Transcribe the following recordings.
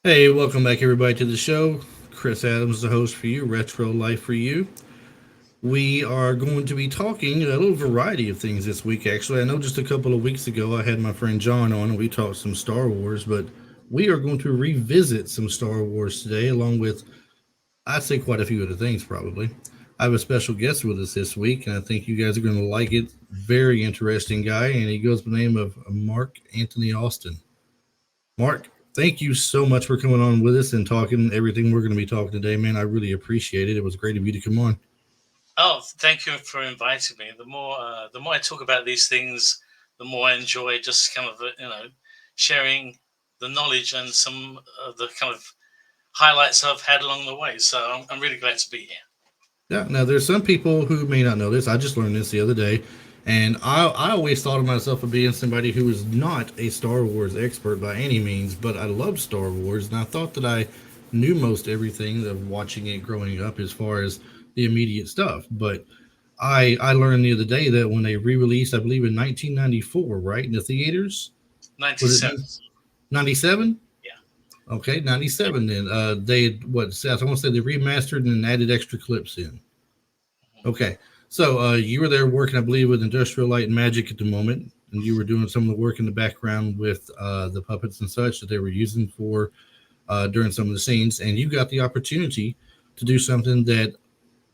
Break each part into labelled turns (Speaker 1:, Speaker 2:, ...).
Speaker 1: Hey, welcome back everybody to the show. Chris Adams, the host for you, Retro Life for you. We are going to be talking a little variety of things this week. Actually, I know just a couple of weeks ago I had my friend John on and we talked some Star Wars, but we are going to revisit some Star Wars today, along with I'd say quite a few other things. Probably, I have a special guest with us this week, and I think you guys are going to like it. Very interesting guy, and he goes by the name of Mark Anthony Austin. Mark, thank you so much for coming on with us and talking everything we're going to be talking today, man. I really appreciate it. It was great of you to come on.
Speaker 2: Oh, thank you for inviting me. The more I talk about these things, the more I enjoy just kind of sharing the knowledge and some of the kind of highlights I've had along the way. So I'm really glad to be here.
Speaker 1: Yeah, now there's some people who may not know this. I just learned this the other day, and I always thought of myself as being somebody who was not a Star Wars expert by any means, but I love Star Wars, and I thought that I knew most everything of watching it growing up as far as the immediate stuff. But I learned the other day that when they re-released, I believe in 1994, right in the theaters, was it
Speaker 2: 97.
Speaker 1: 97?
Speaker 2: Yeah.
Speaker 1: Okay, 97 then. They had, what, Seth, I want to say they remastered and added extra clips in. Okay. So you were there working, I believe, with Industrial Light and Magic at the moment, and you were doing some of the work in the background with the puppets and such that they were using for during some of the scenes, and you got the opportunity to do something that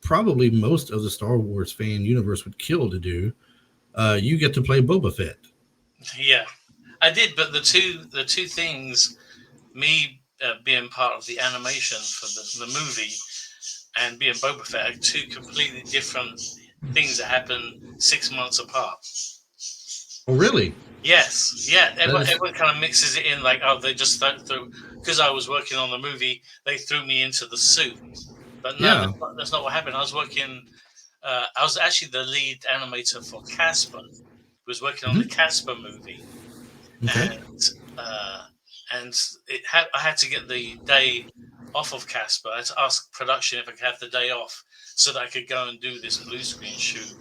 Speaker 1: probably most of the Star Wars fan universe would kill to do. You get to play Boba Fett.
Speaker 2: Yeah, I did. But the two things, me being part of the animation for the movie and being Boba Fett, are two completely different things that happen 6 months apart.
Speaker 1: Oh, really?
Speaker 2: Yes, yeah.
Speaker 1: That
Speaker 2: Everyone,
Speaker 1: is,
Speaker 2: everyone kind of mixes it in, like, oh, they just threw because I was working on the movie. They threw me into the suit, but no,
Speaker 1: yeah.
Speaker 2: that's not what happened. I was working. I was actually the lead animator for Casper. Was working on the
Speaker 1: Mhm.
Speaker 2: Casper movie,
Speaker 1: Okay.
Speaker 2: and uh, I had to get the day off of Casper. I had to ask production if I could have the day off so that I could go and do this blue screen shoot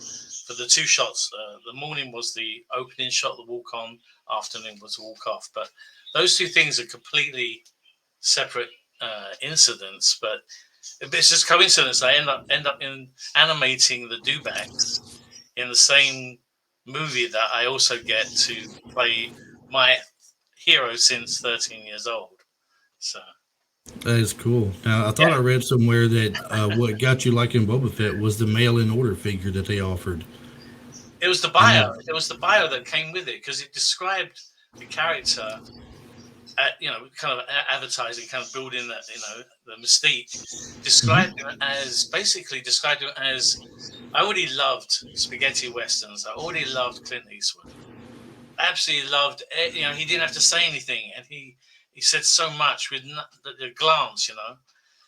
Speaker 2: for the two shots. The morning was the opening shot, the walk on. Afternoon was the walk off. But those two things are completely separate incidents. But it's just coincidence. I end up in animating the Dewbacks in the same movie that I also get to play my hero since 13 years old. So
Speaker 1: That is cool. Now, I thought
Speaker 2: yeah,
Speaker 1: I read somewhere that what got you liking Boba Fett was the mail in order figure that they offered.
Speaker 2: it was the
Speaker 1: And
Speaker 2: bio.
Speaker 1: that,
Speaker 2: It was the bio that came with it because it described the character. Kind of advertising, kind of building that, the mystique. Described
Speaker 1: mhm.
Speaker 2: him as basically described him as I already loved spaghetti westerns. I already loved Clint Eastwood. Absolutely loved. He didn't have to say anything, and he said so much with the glance.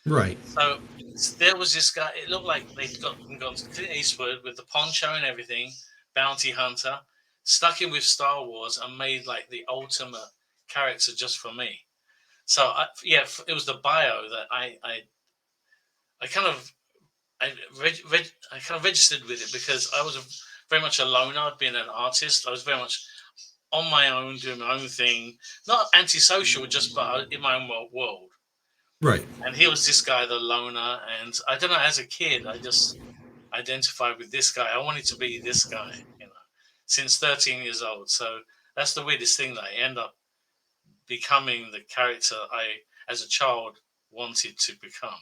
Speaker 1: Right.
Speaker 2: So there was this guy. It looked like they'd gone to Clint Eastwood with the poncho and everything, bounty hunter, stuck him with Star Wars and made like the ultimate character just for me. So yeah, it was the bio that I kind of I kind of registered with it because I was very much a loner, being an artist. I was very much on my own, doing my own thing, not antisocial, just but in my own world.
Speaker 1: Right.
Speaker 2: And he was this guy, the loner. And I don't know, as a kid, I just identified with this guy. I wanted to be this guy, since 13 years old. So that's the weirdest thing that I end up becoming the character I, as a child, wanted to become.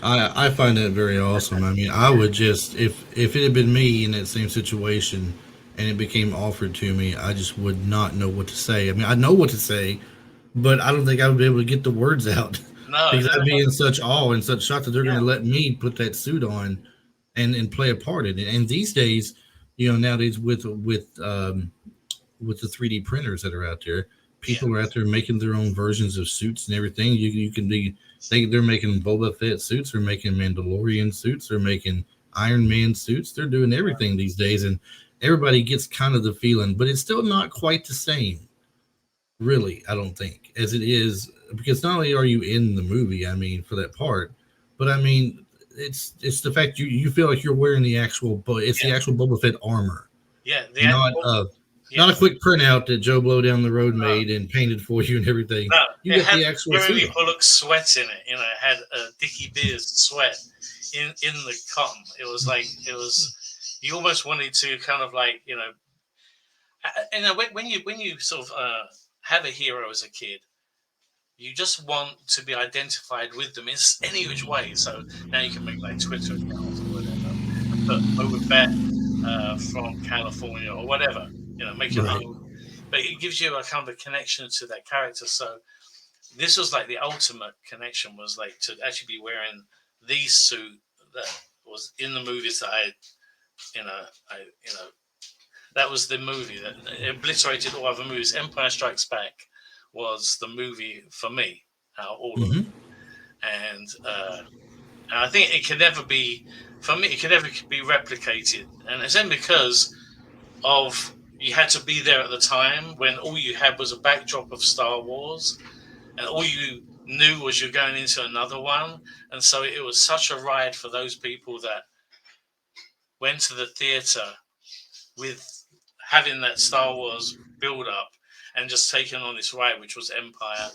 Speaker 1: I find that very awesome. I mean, I would just if it had been me in that same situation and it became offered to me, I just would not know what to say. I mean, I know what to say, but I don't think I would be able to get the words out
Speaker 2: No,
Speaker 1: because
Speaker 2: no,
Speaker 1: I'd be in such awe and such shock that they're going
Speaker 2: yeah,
Speaker 1: to let me put that suit on and play a part in it. And these days, nowadays with the 3D printers that are out there,
Speaker 2: yeah,
Speaker 1: people are out there making their own versions of suits and everything. You can be they're making Boba Fett suits, they're making Mandalorian suits, they're making Iron Man suits. They're doing everything these days, and everybody gets kind of the feeling, but it's still not quite the same, really. I don't think as it is because not only are you in the movie, I mean, for that part, but I mean, it's the fact you feel like you're wearing the actual, it's
Speaker 2: yeah,
Speaker 1: the actual Boba Fett armor,
Speaker 2: yeah.
Speaker 1: not
Speaker 2: Well,
Speaker 1: of. Not a
Speaker 2: Yes.
Speaker 1: quick printout that Joe Blow down the road made and painted for you and everything.
Speaker 2: No,
Speaker 1: You
Speaker 2: it
Speaker 1: get
Speaker 2: had
Speaker 1: the actual
Speaker 2: Jeremy
Speaker 1: suit on.
Speaker 2: Bullock's sweat in it. You know, it had Dickie Beer's sweat in the cotton. It was like you almost wanted to kind of like when you sort of have a hero as a kid, you just want to be identified with them in any which way. So now you can make like Twitter accounts or whatever and put Boba Fett from California or whatever. Make your
Speaker 1: Right.
Speaker 2: own. But it gives you a kind of a connection to that character. So this was like the ultimate connection, was like to actually be wearing the suit that was in the movies that that was the movie that obliterated all other movies. Empire Strikes Back was the movie for me out of all of them. And I think it could never be, for me, it could never be replicated. And it's then because of you had to be there at the time when all you had was a backdrop of Star Wars, and all you knew was you're going into another one. And so it was such a ride for those people that went to the theater with having that Star Wars build up and just taking on this ride, which was Empire.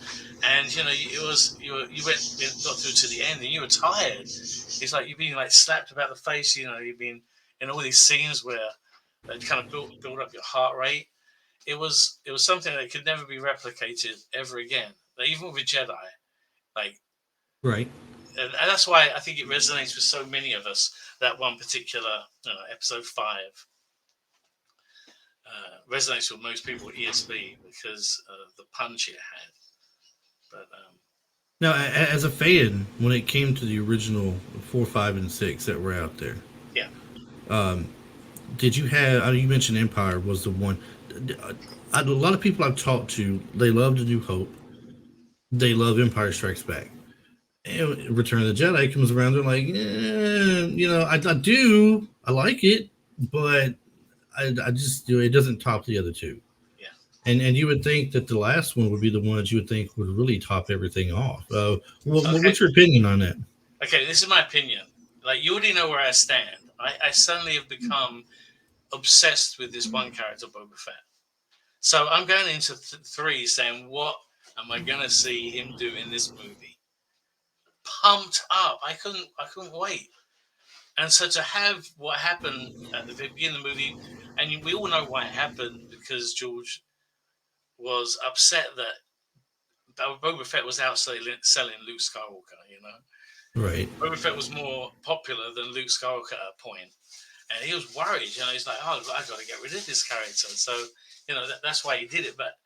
Speaker 2: And it was you got through to the end and you were tired. It's like you've been like slapped about the face. You've been in all these scenes where they kind of build up your heart rate. It was something that could never be replicated ever again. Even with Jedi, like
Speaker 1: Right.
Speaker 2: And that's why I think it resonates with so many of us. That one particular episode 5 resonates with most people at ESB because of the punch it had. But
Speaker 1: now, as a fan, when it came to the original 4, 5, and 6 that were out there, did you have? You mentioned Empire was the one. A lot of people I've talked to, they loved A New Hope. They love Empire Strikes Back. And Return of the Jedi comes around, they're like, I do, I like it, but I just it doesn't top the other two.
Speaker 2: Yeah.
Speaker 1: And you would think that the last one would be the one that you would think would really top everything off. What's your opinion on that?
Speaker 2: Okay, this is my opinion. Like, you already know where I stand. I suddenly have become obsessed with this one character, Boba Fett. So I'm going into 3 saying, what am I going to see him do in this movie? Pumped up. I couldn't wait. And so to have what happened at the beginning of the movie, and we all know why it happened, because George was upset that Boba Fett was out selling Luke Skywalker,
Speaker 1: Right.
Speaker 2: Boba Fett was more popular than Luke Skywalker at a point. And he was worried, he's like, oh, I've got to get rid of this character. So, that's why he did it. But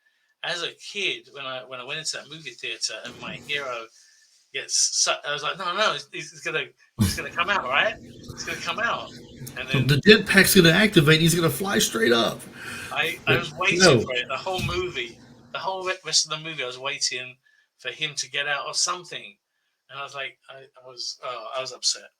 Speaker 2: as a kid, when I went into that movie theater and my hero I was like, no, he's gonna come out, right? He's gonna come out, and then
Speaker 1: the jetpack's gonna activate. He's gonna fly straight up.
Speaker 2: I was waiting for it the whole movie, the whole rest of the movie. I was waiting for him to get out or something, and I was like, I was upset.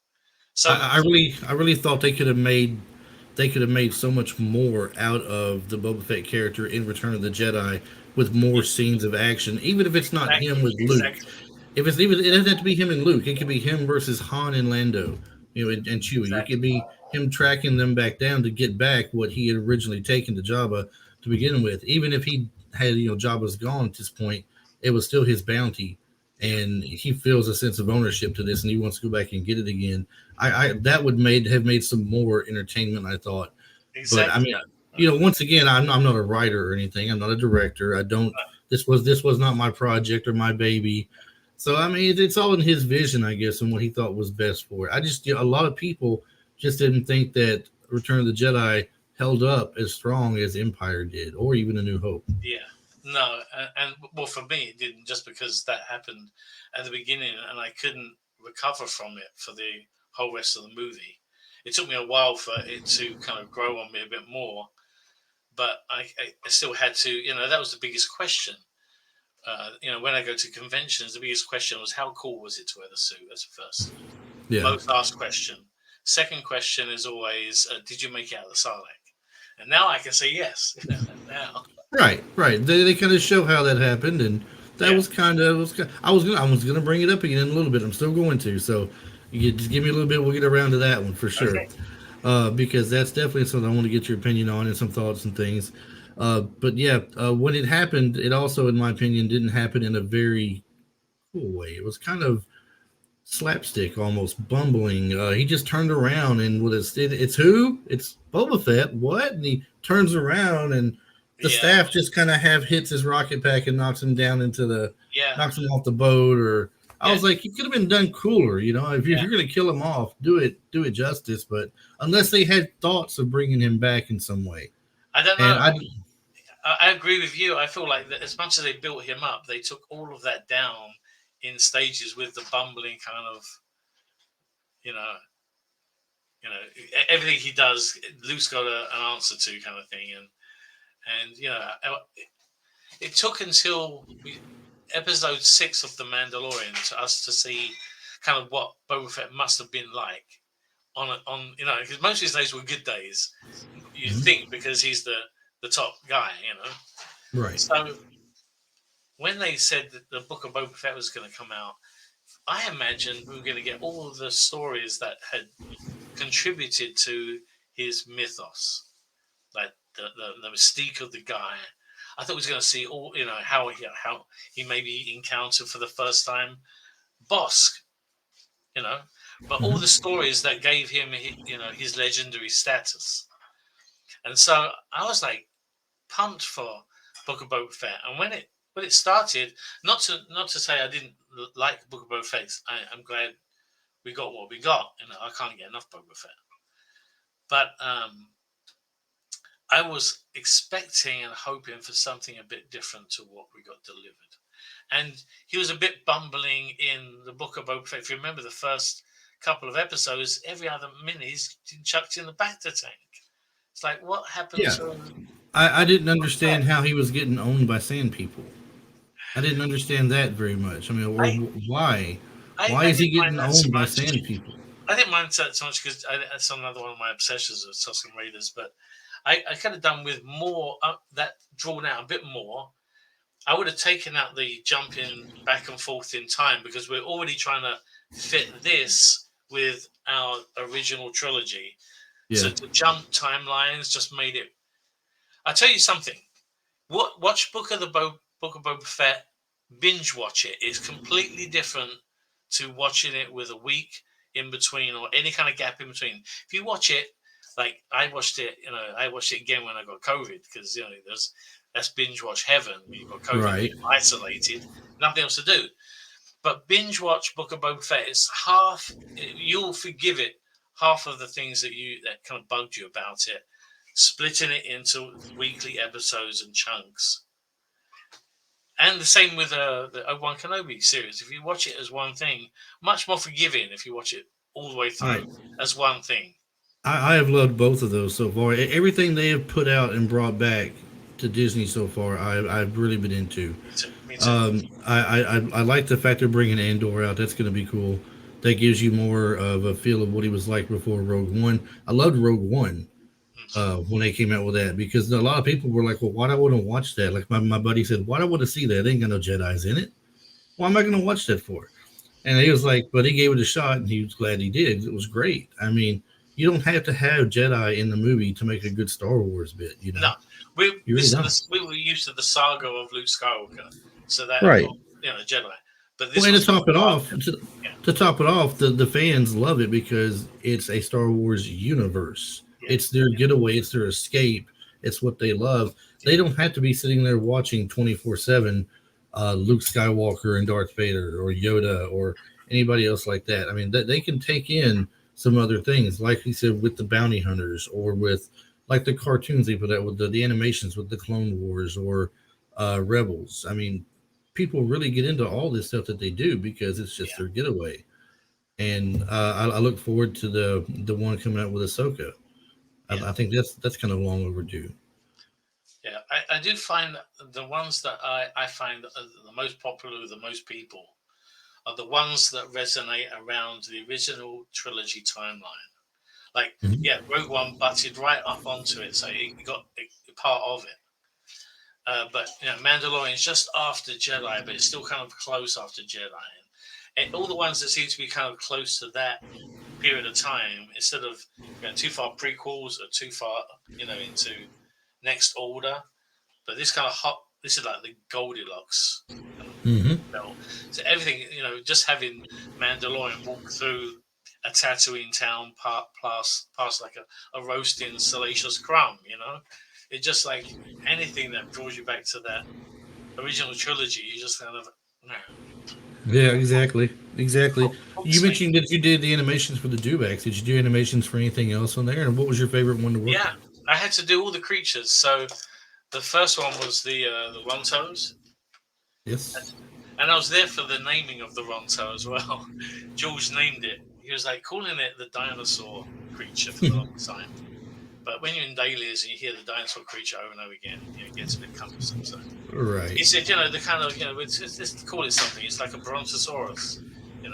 Speaker 2: So
Speaker 1: I really thought they could have made so much more out of the Boba Fett character in Return of the Jedi with more scenes of action, even if it's not him with Luke.
Speaker 2: Exactly.
Speaker 1: If it doesn't have to be him and Luke. It could be him versus Han and Lando, and Chewie. Exactly. It could be him tracking them back down to get back what he had originally taken to Jabba to begin with. Even if he had, Jabba's gone at this point, it was still his bounty, and he feels a sense of ownership to this, and he wants to go back and get it again. That would have made some more entertainment, I thought. Exactly. But I mean, once again, I'm not a writer or anything. I'm not a director. I don't. This was not my project or my baby. So, I mean, it's all in his vision, I guess, and what he thought was best for it. A lot of people just didn't think that Return of the Jedi held up as strong as Empire did, or even A New Hope.
Speaker 2: Yeah. No, and well, for me, it didn't, just because that happened at the beginning, and I couldn't recover from it for the whole rest of the movie. It took me a while for it to kind of grow on me a bit more, but I still had to, that was the biggest question. When I go to conventions, the biggest question was, how cool was it to wear the suit? That's the first. Yeah. Most asked question. Second question is always, did you make it out of the Sarlacc? And now I can say yes. Now.
Speaker 1: Right. They kind of show how that happened, and that was kind of. I was gonna bring it up again in a little bit. I'm still going to. So, you just give me a little bit. We'll get around to that one for sure, because that's definitely something I want to get your opinion on and some thoughts and things. But yeah, when it happened, it also, in my opinion, didn't happen in a very cool way. It was kind of slapstick, almost bumbling. He just turned around and it's who? It's Boba Fett. What? And he turns around and the
Speaker 2: Yeah,
Speaker 1: staff just kind of have hits his rocket pack and knocks him down into
Speaker 2: yeah,
Speaker 1: knocks him off the boat. Or I
Speaker 2: yeah,
Speaker 1: was like, he could have been done cooler, you know. If
Speaker 2: yeah.
Speaker 1: you're gonna kill him off, do it justice. But unless they had thoughts of bringing him back in some way,
Speaker 2: I don't
Speaker 1: and
Speaker 2: know.
Speaker 1: I
Speaker 2: I agree with you. I feel like that as much as they built him up, they took all of that down in stages with the bumbling kind of, you know, everything he does, Luke's got an answer to kind of thing, and it took until episode 6 of The Mandalorian to us to see kind of what Boba Fett must have been like on because most of his days were good days. You
Speaker 1: Mhm.
Speaker 2: think because he's the top guy,
Speaker 1: Right.
Speaker 2: So when they said that the book of Boba Fett was going to come out, I imagined we were going to get all of the stories that had contributed to his mythos, like the mystique of the guy. I thought we was going to see all, how he maybe encountered for the first time Bosk, you know, but all the
Speaker 1: Mhm.
Speaker 2: stories that gave him, his legendary status. And so I was like pumped for Book of Boba Fett. And when it started, not to say I didn't like Book of Boba Fett. I'm glad we got what we got. I can't get enough Boba Fett. But I was expecting and hoping for something a bit different to what we got delivered. And he was a bit bumbling in the Book of Boba Fett. If you remember the first couple of episodes, every other minute he's chucked in the bacta tank. It's like, what happened
Speaker 1: Yeah.
Speaker 2: to
Speaker 1: I didn't
Speaker 2: Boba Fett?
Speaker 1: understand how he was getting owned by sand people. I didn't understand that very much. I mean, or
Speaker 2: I,
Speaker 1: why?
Speaker 2: I,
Speaker 1: Why
Speaker 2: I
Speaker 1: is he
Speaker 2: didn't mind
Speaker 1: getting
Speaker 2: that so
Speaker 1: owned by
Speaker 2: much.
Speaker 1: sand people?
Speaker 2: I didn't mind that so much because that's another one of my obsessions with Tusken Raiders. But I could have done with more that drawn out a bit more. I would have taken out the jumping back and forth in time because we're already trying to fit this with our original trilogy.
Speaker 1: Yeah.
Speaker 2: So to jump timelines just made it. I'll tell you something. Watch Book of Boba Fett. Binge watch it. It's completely different to watching it with a week in between or any kind of gap in between. If you watch it, like I watched it again when I got COVID because that's binge watch heaven when you've got COVID,
Speaker 1: Right.
Speaker 2: you're isolated, nothing else to do. But binge watch Book of Boba Fett. It's half. You'll forgive it half of the things that kind of bugged you about it. Splitting it into weekly episodes and chunks, and the same with the Obi-Wan Kenobi series. If you watch it as one thing, much more forgiving if you watch it all the way
Speaker 1: Right.
Speaker 2: through as one thing.
Speaker 1: I have loved both of those so far. Everything they have put out and brought back to Disney so far, I've really been into.
Speaker 2: Me too. Me too.
Speaker 1: I like the fact they're bringing Andor out. That's going to be cool. That gives you more of a feel of what he was like before Rogue One. I loved Rogue One
Speaker 2: Hmm.
Speaker 1: when they came out with that because a lot of people were like, "Well, why do I want to watch that?" Like my buddy said, "Why do I want to see that? They ain't got no Jedi's in it. Why am I going to watch that for?" And he was like, but he gave it a shot and he was glad he did. It was great. I mean, you don't have to have Jedi in the movie to make a good Star Wars bit, you
Speaker 2: No,
Speaker 1: know? You really don't.
Speaker 2: we were used to the saga of Luke Skywalker, so that
Speaker 1: Right.
Speaker 2: Jedi. But
Speaker 1: Well,
Speaker 2: this
Speaker 1: and
Speaker 2: was part of it. Yeah,
Speaker 1: to top it off, the fans love it because it's a Star Wars universe.
Speaker 2: yeah,
Speaker 1: It's their getaway, it's their escape, it's what they love. They
Speaker 2: yeah,
Speaker 1: don't have to be sitting there watching 24/7 Luke Skywalker and Darth Vader or Yoda or anybody else like that. I mean, they can take in some other things, like he said, with the bounty hunters or with like the cartoons they put out with the animations with the Clone Wars or Rebels. I mean, people really get into all this stuff that they do because it's just
Speaker 2: yeah,
Speaker 1: their getaway. And I look forward to the one coming out with Ahsoka.
Speaker 2: yeah.
Speaker 1: I think that's kind of long overdue.
Speaker 2: Yeah, I do find that the ones that I find are the most popular with the most people are the ones that resonate around the original trilogy timeline. Like,
Speaker 1: Mhm.
Speaker 2: yeah, Rogue One butted right up onto it, so it got part of it. But Mandalorian's just after Jedi, but it's still kind of close after Jedi. And all the ones that seem to be kind of close to that period of time, instead of going too far prequels or too far, into Next Order. But this kind of hot, this is like the Goldilocks
Speaker 1: Mm-hmm.
Speaker 2: belt. So everything, just having Mandalorian walk through a Tatooine town, past like a roasting salacious crumb, it just like anything that draws you back to that original trilogy. You just kind of,
Speaker 1: Yeah, exactly. You
Speaker 2: hooks me.
Speaker 1: mentioned that you did the animations for the Dewbacks. Did you do animations for anything else on there? And what was your favorite one to work
Speaker 2: Yeah, I had to do all the creatures. So the first one was the Rontos,
Speaker 1: on? Yes.
Speaker 2: and I was there for the naming of the Ronto as well. George named it. He was like calling it the dinosaur creature for the longest time. But when you're in dailies and you hear the dinosaur creature over and over again, it gets a bit cumbersome. So
Speaker 1: Right.
Speaker 2: he said, the kind of, let's call it something. It's like a brontosaurus.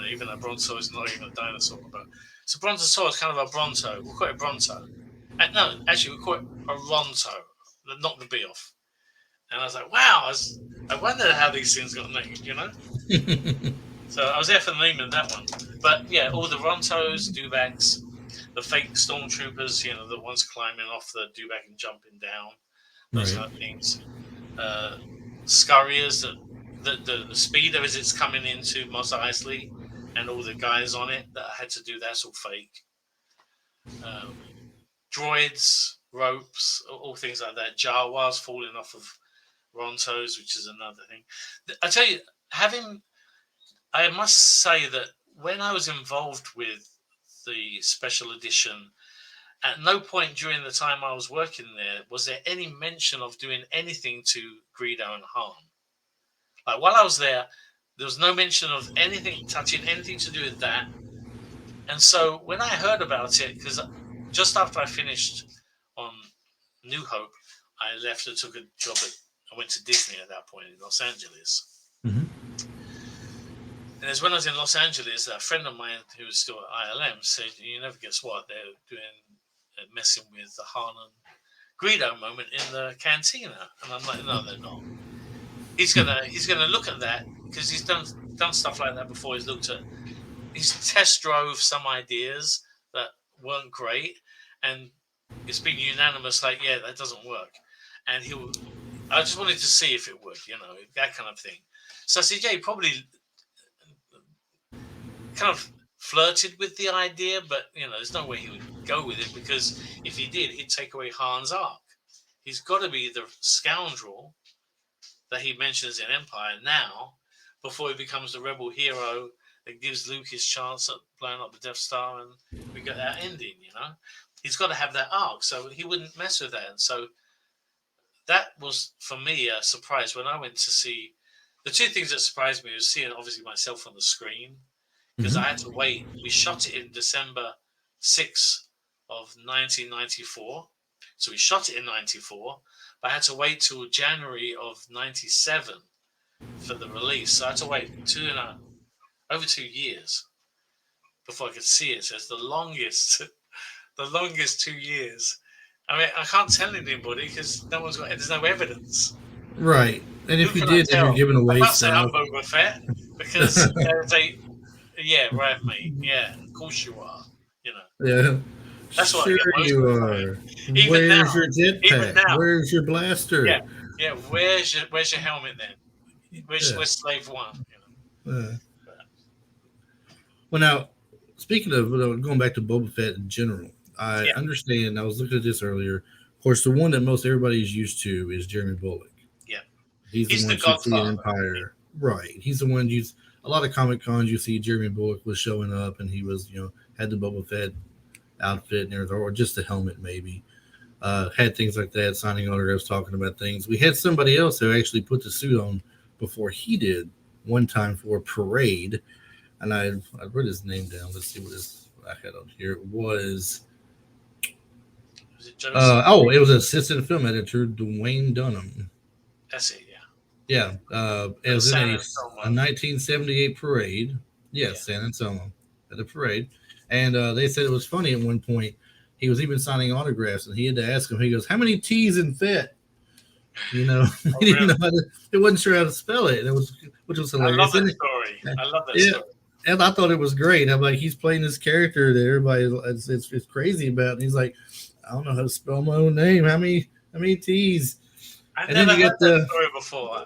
Speaker 2: Even though brontosaurus is not even a dinosaur, but it's a brontosaurus, kind of a bronto. We'll call it bronto. No, actually, we'll call it a ronto. Knock the B off. And I was like, wow, I wonder how these things got named, So I was there for the name of that one. But yeah, all the Rontos, Dewbacks, the fake stormtroopers, the ones climbing off the Dewback and jumping down, those kind of things. Scurriers, the speeder as it's coming into Mos Eisley, and all the guys on it that I had to do, that's all fake. Droids, ropes, all things like that. Jawas falling off of Rontos, which is another thing. I tell you, I must say that when I was involved with the special edition, at no point during the time I was working there was there any mention of doing anything to Greedo and Han. Like while I was there was no mention of anything touching anything to do with that. And so when I heard about it, because just after I finished on New Hope, I left and took a job I went to Disney at that point in Los Angeles.
Speaker 1: Mm-hmm.
Speaker 2: And it's when I was in Los Angeles that a friend of mine who was still at ILM said, you never guess what, they're messing with the Han and Greedo moment in the cantina. And I'm like, no, they're not. He's gonna look at that because he's done stuff like that before. He's test drove some ideas that weren't great, and it's been unanimous, like, yeah, that doesn't work. And I just wanted to see if it would, that kind of thing. So I said, yeah, he probably kind of flirted with the idea, but there's no way he would go with it, because if he did, he'd take away Han's arc. He's got to be the scoundrel that he mentions in Empire now, before he becomes the rebel hero that gives Luke his chance at blowing up the Death Star, and we get that ending. He's got to have that arc, so he wouldn't mess with that. And so that was, for me, a surprise when I went to see. The two things that surprised me was seeing, obviously, myself on the screen, because I had to wait. We shot it in December 6th of 1994. So we shot it in 94, but I had to wait till January of 97 for the release. So I had to wait over 2 years before I could see it. So it's the longest 2 years. I mean, I can't tell anybody because there's no evidence.
Speaker 1: Right. And if you did, then you're giving away
Speaker 2: stuff.
Speaker 1: stuff.
Speaker 2: I'm Boba Fett because yeah, right, mate. Yeah, of course you are.
Speaker 1: Yeah.
Speaker 2: That's what
Speaker 1: sure you are. Where's your jetpack? Where's your blaster?
Speaker 2: Yeah. Where's your helmet then? Where's Slave One?
Speaker 1: Well, now speaking of going back to Boba Fett in general, I understand. I was looking at this earlier. Of course, the one that most everybody is used to is Jeremy Bulloch.
Speaker 2: Yeah,
Speaker 1: he's the one you see in Empire. Right. He's the one a lot of Comic Cons you see Jeremy Bulloch was showing up, and he was had the Boba Fett outfit and everything, or just the helmet maybe. Had things like that, signing autographs, talking about things. We had somebody else who actually put the suit on before he did one time for a parade, and I wrote his name down. Let's see what I had on here. It was it was assistant film editor Dwayne Dunham.
Speaker 2: That's it,
Speaker 1: yeah. It was in a 1978 parade. Yes, San Anselmo at the parade. And they said it was funny at one point. He was even signing autographs, and he had to ask him. He goes, "How many T's in Fett?" He didn't know he wasn't sure how to spell it. Which was hilarious.
Speaker 2: I love that story. Story.
Speaker 1: And I thought it was great. I'm like, he's playing this character that everybody it's crazy about. And he's like, I don't know how to spell my own name. How many T's?
Speaker 2: I
Speaker 1: And then
Speaker 2: never
Speaker 1: you
Speaker 2: heard
Speaker 1: got
Speaker 2: that
Speaker 1: the
Speaker 2: story before.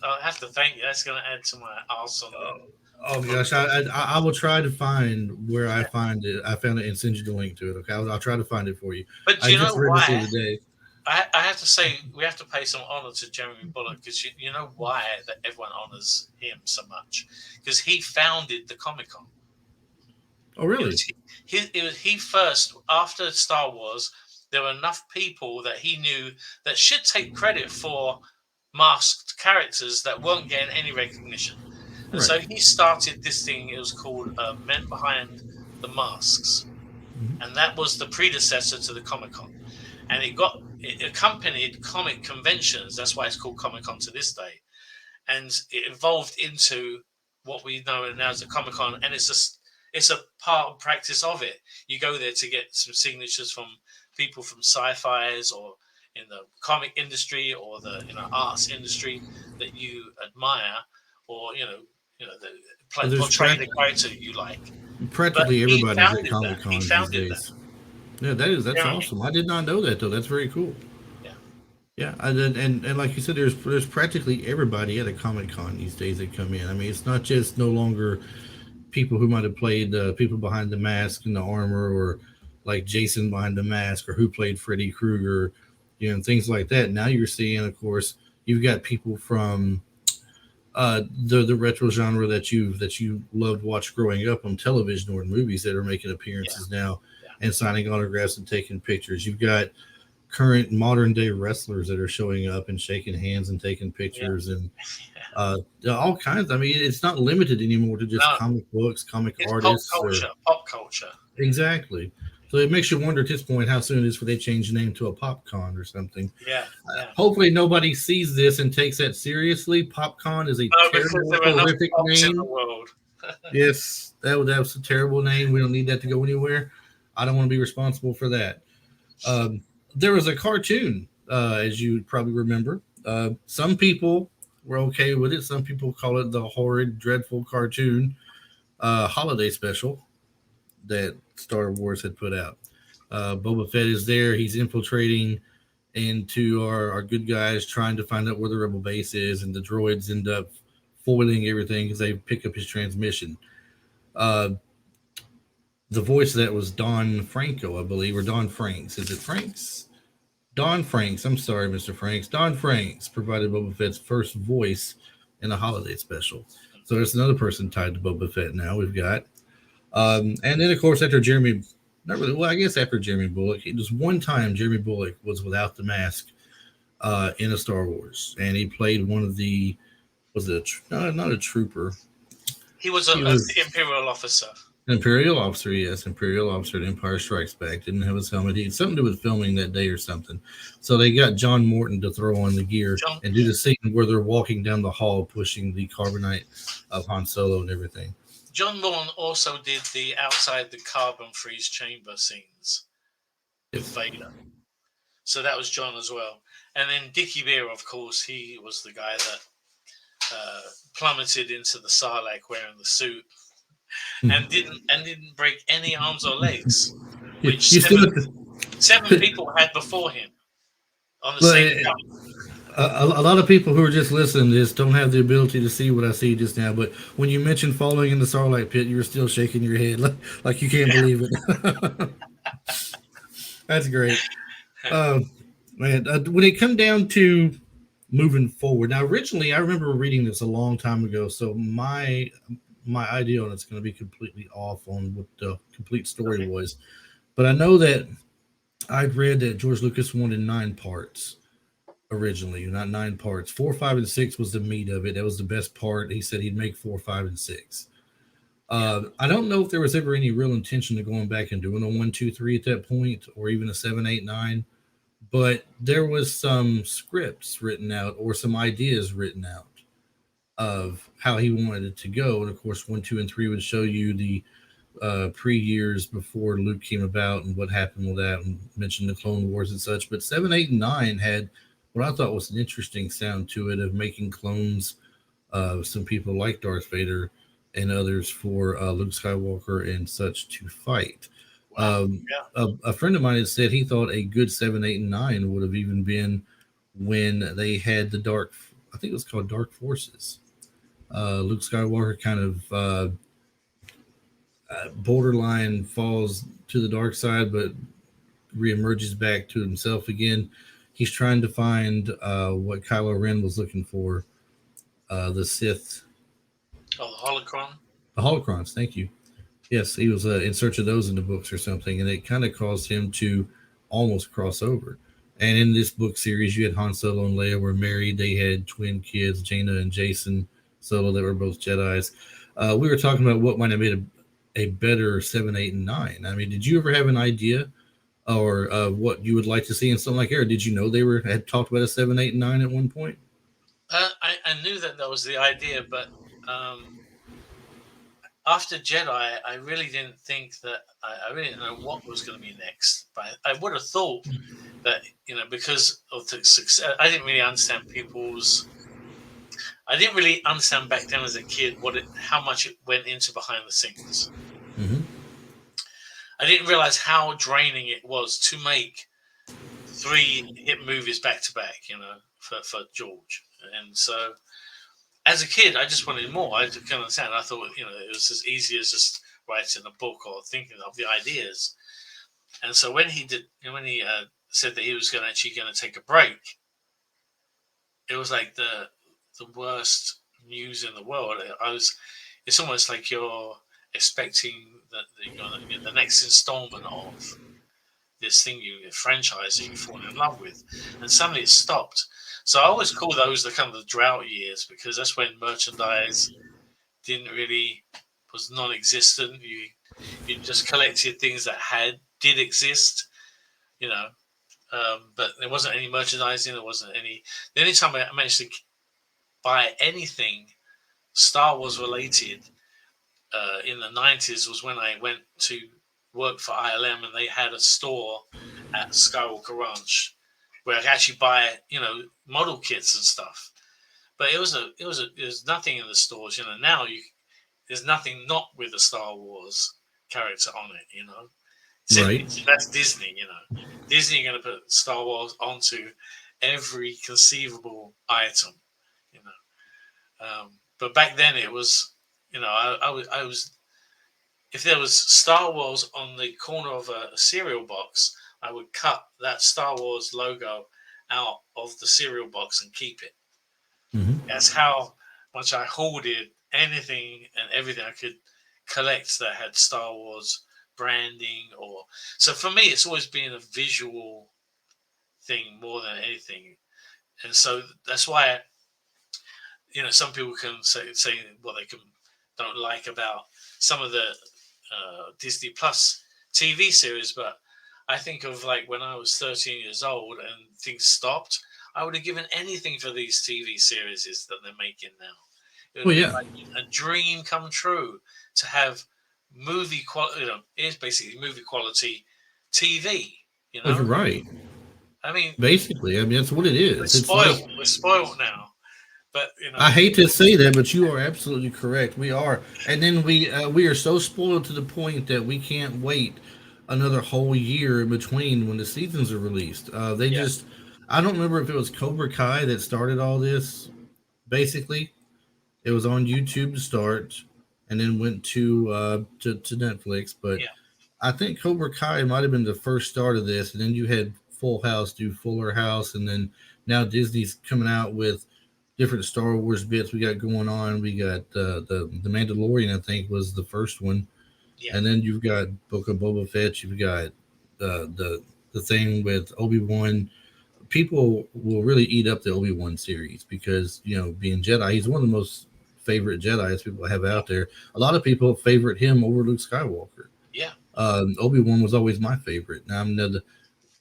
Speaker 2: I'll have to thank you. That's going to add to my arsenal
Speaker 1: oh,
Speaker 2: of
Speaker 1: oh gosh,
Speaker 2: knowledge.
Speaker 1: I will try to find where I find it. I found it and send you the link to it. Okay, I'll try to find it for you.
Speaker 2: But do
Speaker 1: I
Speaker 2: you know
Speaker 1: just read this the
Speaker 2: why?
Speaker 1: other day.
Speaker 2: I have to say we have to pay some honor to Jeremy Bulloch because you know why that everyone honors him so much because he founded the Comic Con.
Speaker 1: Oh,
Speaker 2: It
Speaker 1: really?
Speaker 2: was it was he first after Star Wars. There were enough people that he knew that should take credit for masked characters that weren't getting any recognition, and
Speaker 1: Right.
Speaker 2: so he started this thing. It was called Men Behind the Masks,
Speaker 1: Mhm.
Speaker 2: and that was the predecessor to the Comic Con, and it accompanied comic conventions. That's why it's called Comic Con to this day, and it evolved into what we know now as a Comic Con, and it's a part and practice of it. You go there to get some signatures from people from sci-fi's or in the comic industry or the arts industry that you admire, or the
Speaker 1: So there's
Speaker 2: portray the character you like. But
Speaker 1: practically
Speaker 2: he
Speaker 1: everybody's at
Speaker 2: founded that.
Speaker 1: Comic
Speaker 2: He
Speaker 1: Cons these
Speaker 2: founded that.
Speaker 1: days. Yeah, that's
Speaker 2: Jeremy.
Speaker 1: awesome. I did not know that though. That's very cool.
Speaker 2: Yeah.
Speaker 1: Yeah, and like you said, there's practically everybody at a Comic Con these days that come in. I mean, it's not just no longer people who might have played people behind the mask and the armor, or like Jason behind the mask, or who played Freddy Krueger, things like that. Now you're seeing, of course, you've got people from the retro genre that you loved watch growing up on television or in movies that are making
Speaker 2: Yeah.
Speaker 1: appearances now
Speaker 2: Yeah.
Speaker 1: and signing autographs and taking pictures. You've got current modern day wrestlers that are showing up and shaking hands and taking
Speaker 2: Yeah.
Speaker 1: pictures and all kinds. I mean, it's not limited anymore to just
Speaker 2: No,
Speaker 1: comic books, comic
Speaker 2: it's pop
Speaker 1: artists, or
Speaker 2: culture. Pop culture.
Speaker 1: exactly. So it makes you wonder at this point how soon it is for they change the name to a PopCon or something.
Speaker 2: Yeah. Yeah.
Speaker 1: Hopefully, nobody sees this and takes that seriously. PopCon is a
Speaker 2: No, because
Speaker 1: terrible,
Speaker 2: there are enough
Speaker 1: horrific
Speaker 2: pops in the
Speaker 1: name.
Speaker 2: world.
Speaker 1: Yes, that's a terrible name. We don't need that to go anywhere. I don't want to be responsible for that. Um, there was a cartoon, as you probably remember. Some people were okay with it. Some people call it the horrid, dreadful cartoon holiday special that Star Wars had put out. Boba Fett is there. He's infiltrating into our good guys, trying to find out where the rebel base is, and the droids end up foiling everything because they pick up his transmission. Uh, the voice of that was Don Franco, I believe, or Don Franks. Is it Franks? Don Franks. I'm sorry, Mr. Franks. Don Franks provided Boba Fett's first voice in a holiday special. So there's another person tied to Boba Fett now. We've got, and then of course after Jeremy, not really. Well, I guess after Jeremy Bulloch, it was one time Jeremy Bulloch was without the mask in a Star Wars, and he played one of the was it not a trooper.
Speaker 2: He was
Speaker 1: He
Speaker 2: an
Speaker 1: was
Speaker 2: imperial officer.
Speaker 1: Imperial officer, yes, Imperial officer at Empire Strikes Back. Didn't have his helmet. He had something to do with filming that day or something. So they got John Morton to throw on the gear
Speaker 2: John
Speaker 1: and do the scene where they're walking down the hall pushing the carbonite of Han Solo and everything.
Speaker 2: John Lorne also did the outside the carbon freeze chamber scenes with Vader. So that was John as well. And then Dickie Beer, of course, he was the guy that plummeted into the Sarlacc wearing the suit and didn't break any arms or legs, which
Speaker 1: You still
Speaker 2: seven people had before him on the
Speaker 1: But
Speaker 2: same jump.
Speaker 1: a lot of people who are just listening to this don't have the ability to see what I see just now. But when you mentioned falling in the Sarlacc pit, you were still shaking your head like you can't believe it. That's great. Man, when it come down to moving forward, now originally I remember reading this a long time ago, so my idea on it's going to be completely off on what the complete story was. But I know that I'd read that George Lucas wanted 9 parts originally, not 9 parts. 4, 5, and 6 was the meat of it. That was the best part. He said he'd make 4, 5, and 6. I don't know if there was ever any real intention of going back and doing a 1, 2, 3 at that point, or even a 7, 8, 9. But there was some scripts written out or some ideas written out of how he wanted it to go. And of course, 1, 2, and 3 would show you the pre-years before Luke came about and what happened with that, and mentioned the Clone Wars and such. But 7, 8, and 9 had what I thought was an interesting sound to it of making clones of some people like Darth Vader and others for Luke Skywalker and such to fight.
Speaker 2: Wow.
Speaker 1: A friend of mine had said he thought a good 7, 8, and 9 would have even been when they had the dark. I think it was called Dark Forces. Luke Skywalker kind of borderline falls to the dark side, but reemerges back to himself again. He's trying to find what Kylo Ren was looking for, the Sith,
Speaker 2: Oh, the holocron.
Speaker 1: the holocrons. Thank you. Yes, he was in search of those in the books or something, and it kind of caused him to almost cross over. And in this book series, you had Han Solo and Leia were married. They had twin kids, Jaina and Jason Solo, that were both Jedi's. We were talking about what might have made a better 7, 8, and 9. I mean, did you ever have an idea or what you would like to see in something like that? Or did you know they were had talked about a 7, 8, and 9 at one point?
Speaker 2: I knew that was the idea, but after Jedi, I really didn't think that I really didn't know what was going to be next. But I would have thought that because of the success, I didn't really understand people's. I didn't really understand back then as a kid how much it went into behind the scenes.
Speaker 1: Mm-hmm.
Speaker 2: I didn't realize how draining it was to make 3 hit movies back to back. For George, and so as a kid, I just wanted more. I couldn't understand. I thought, it was as easy as just writing a book or thinking of the ideas. And so when he said that he was going to take a break, it was like the worst news in the world. It's almost like you're expecting the next installment of this thing, franchise that you've fallen in love with, and suddenly it stopped. So I always call those the kind of the drought years, because that's when merchandise was non-existent. You just collected things that did exist, but there wasn't any merchandising. There wasn't any. The only time I managed to buy anything Star Wars related in the 90s was when I went to work for ILM, and they had a store at Skywalker Ranch where I could actually buy, model kits and stuff. But it was nothing in the stores. Now there's nothing not with a Star Wars character on it.
Speaker 1: Right.
Speaker 2: That's Disney. Disney are going to put Star Wars onto every conceivable item. But back then it was, I was. If there was Star Wars on the corner of a cereal box, I would cut that Star Wars logo out of the cereal box and keep it.
Speaker 1: Mm-hmm.
Speaker 2: That's how much I hoarded anything and everything I could collect that had Star Wars branding. So for me, it's always been a visual thing more than anything. And so that's why, some people can say what they don't like about some of the Disney Plus TV series, but I think of like when I was 13 years old and things stopped, I would have given anything for these TV series that they're making now. It would be like a dream come true to have movie quality. It's basically movie quality TV.
Speaker 1: Well, you're right.
Speaker 2: I mean,
Speaker 1: basically, that's what it is.
Speaker 2: We're spoiled now. But
Speaker 1: I hate to say that, but you are absolutely correct. We are, and then we are so spoiled to the point that we can't wait another whole year in between when the seasons are released. I don't remember if it was Cobra Kai that started all this. Basically, it was on YouTube to start, and then went to Netflix. But I think Cobra Kai might have been the first start of this, and then you had Full House do Fuller House, and then now Disney's coming out with different Star Wars bits we got going on. We got the Mandalorian, I think, was the first one, and then you've got Book of Boba Fett. You've got the thing with Obi-Wan. People will really eat up the Obi-Wan series because being Jedi, he's one of the most favorite Jedi's people have out there. A lot of people favorite him over Luke Skywalker.
Speaker 2: Yeah,
Speaker 1: Obi-Wan was always my favorite. Now, and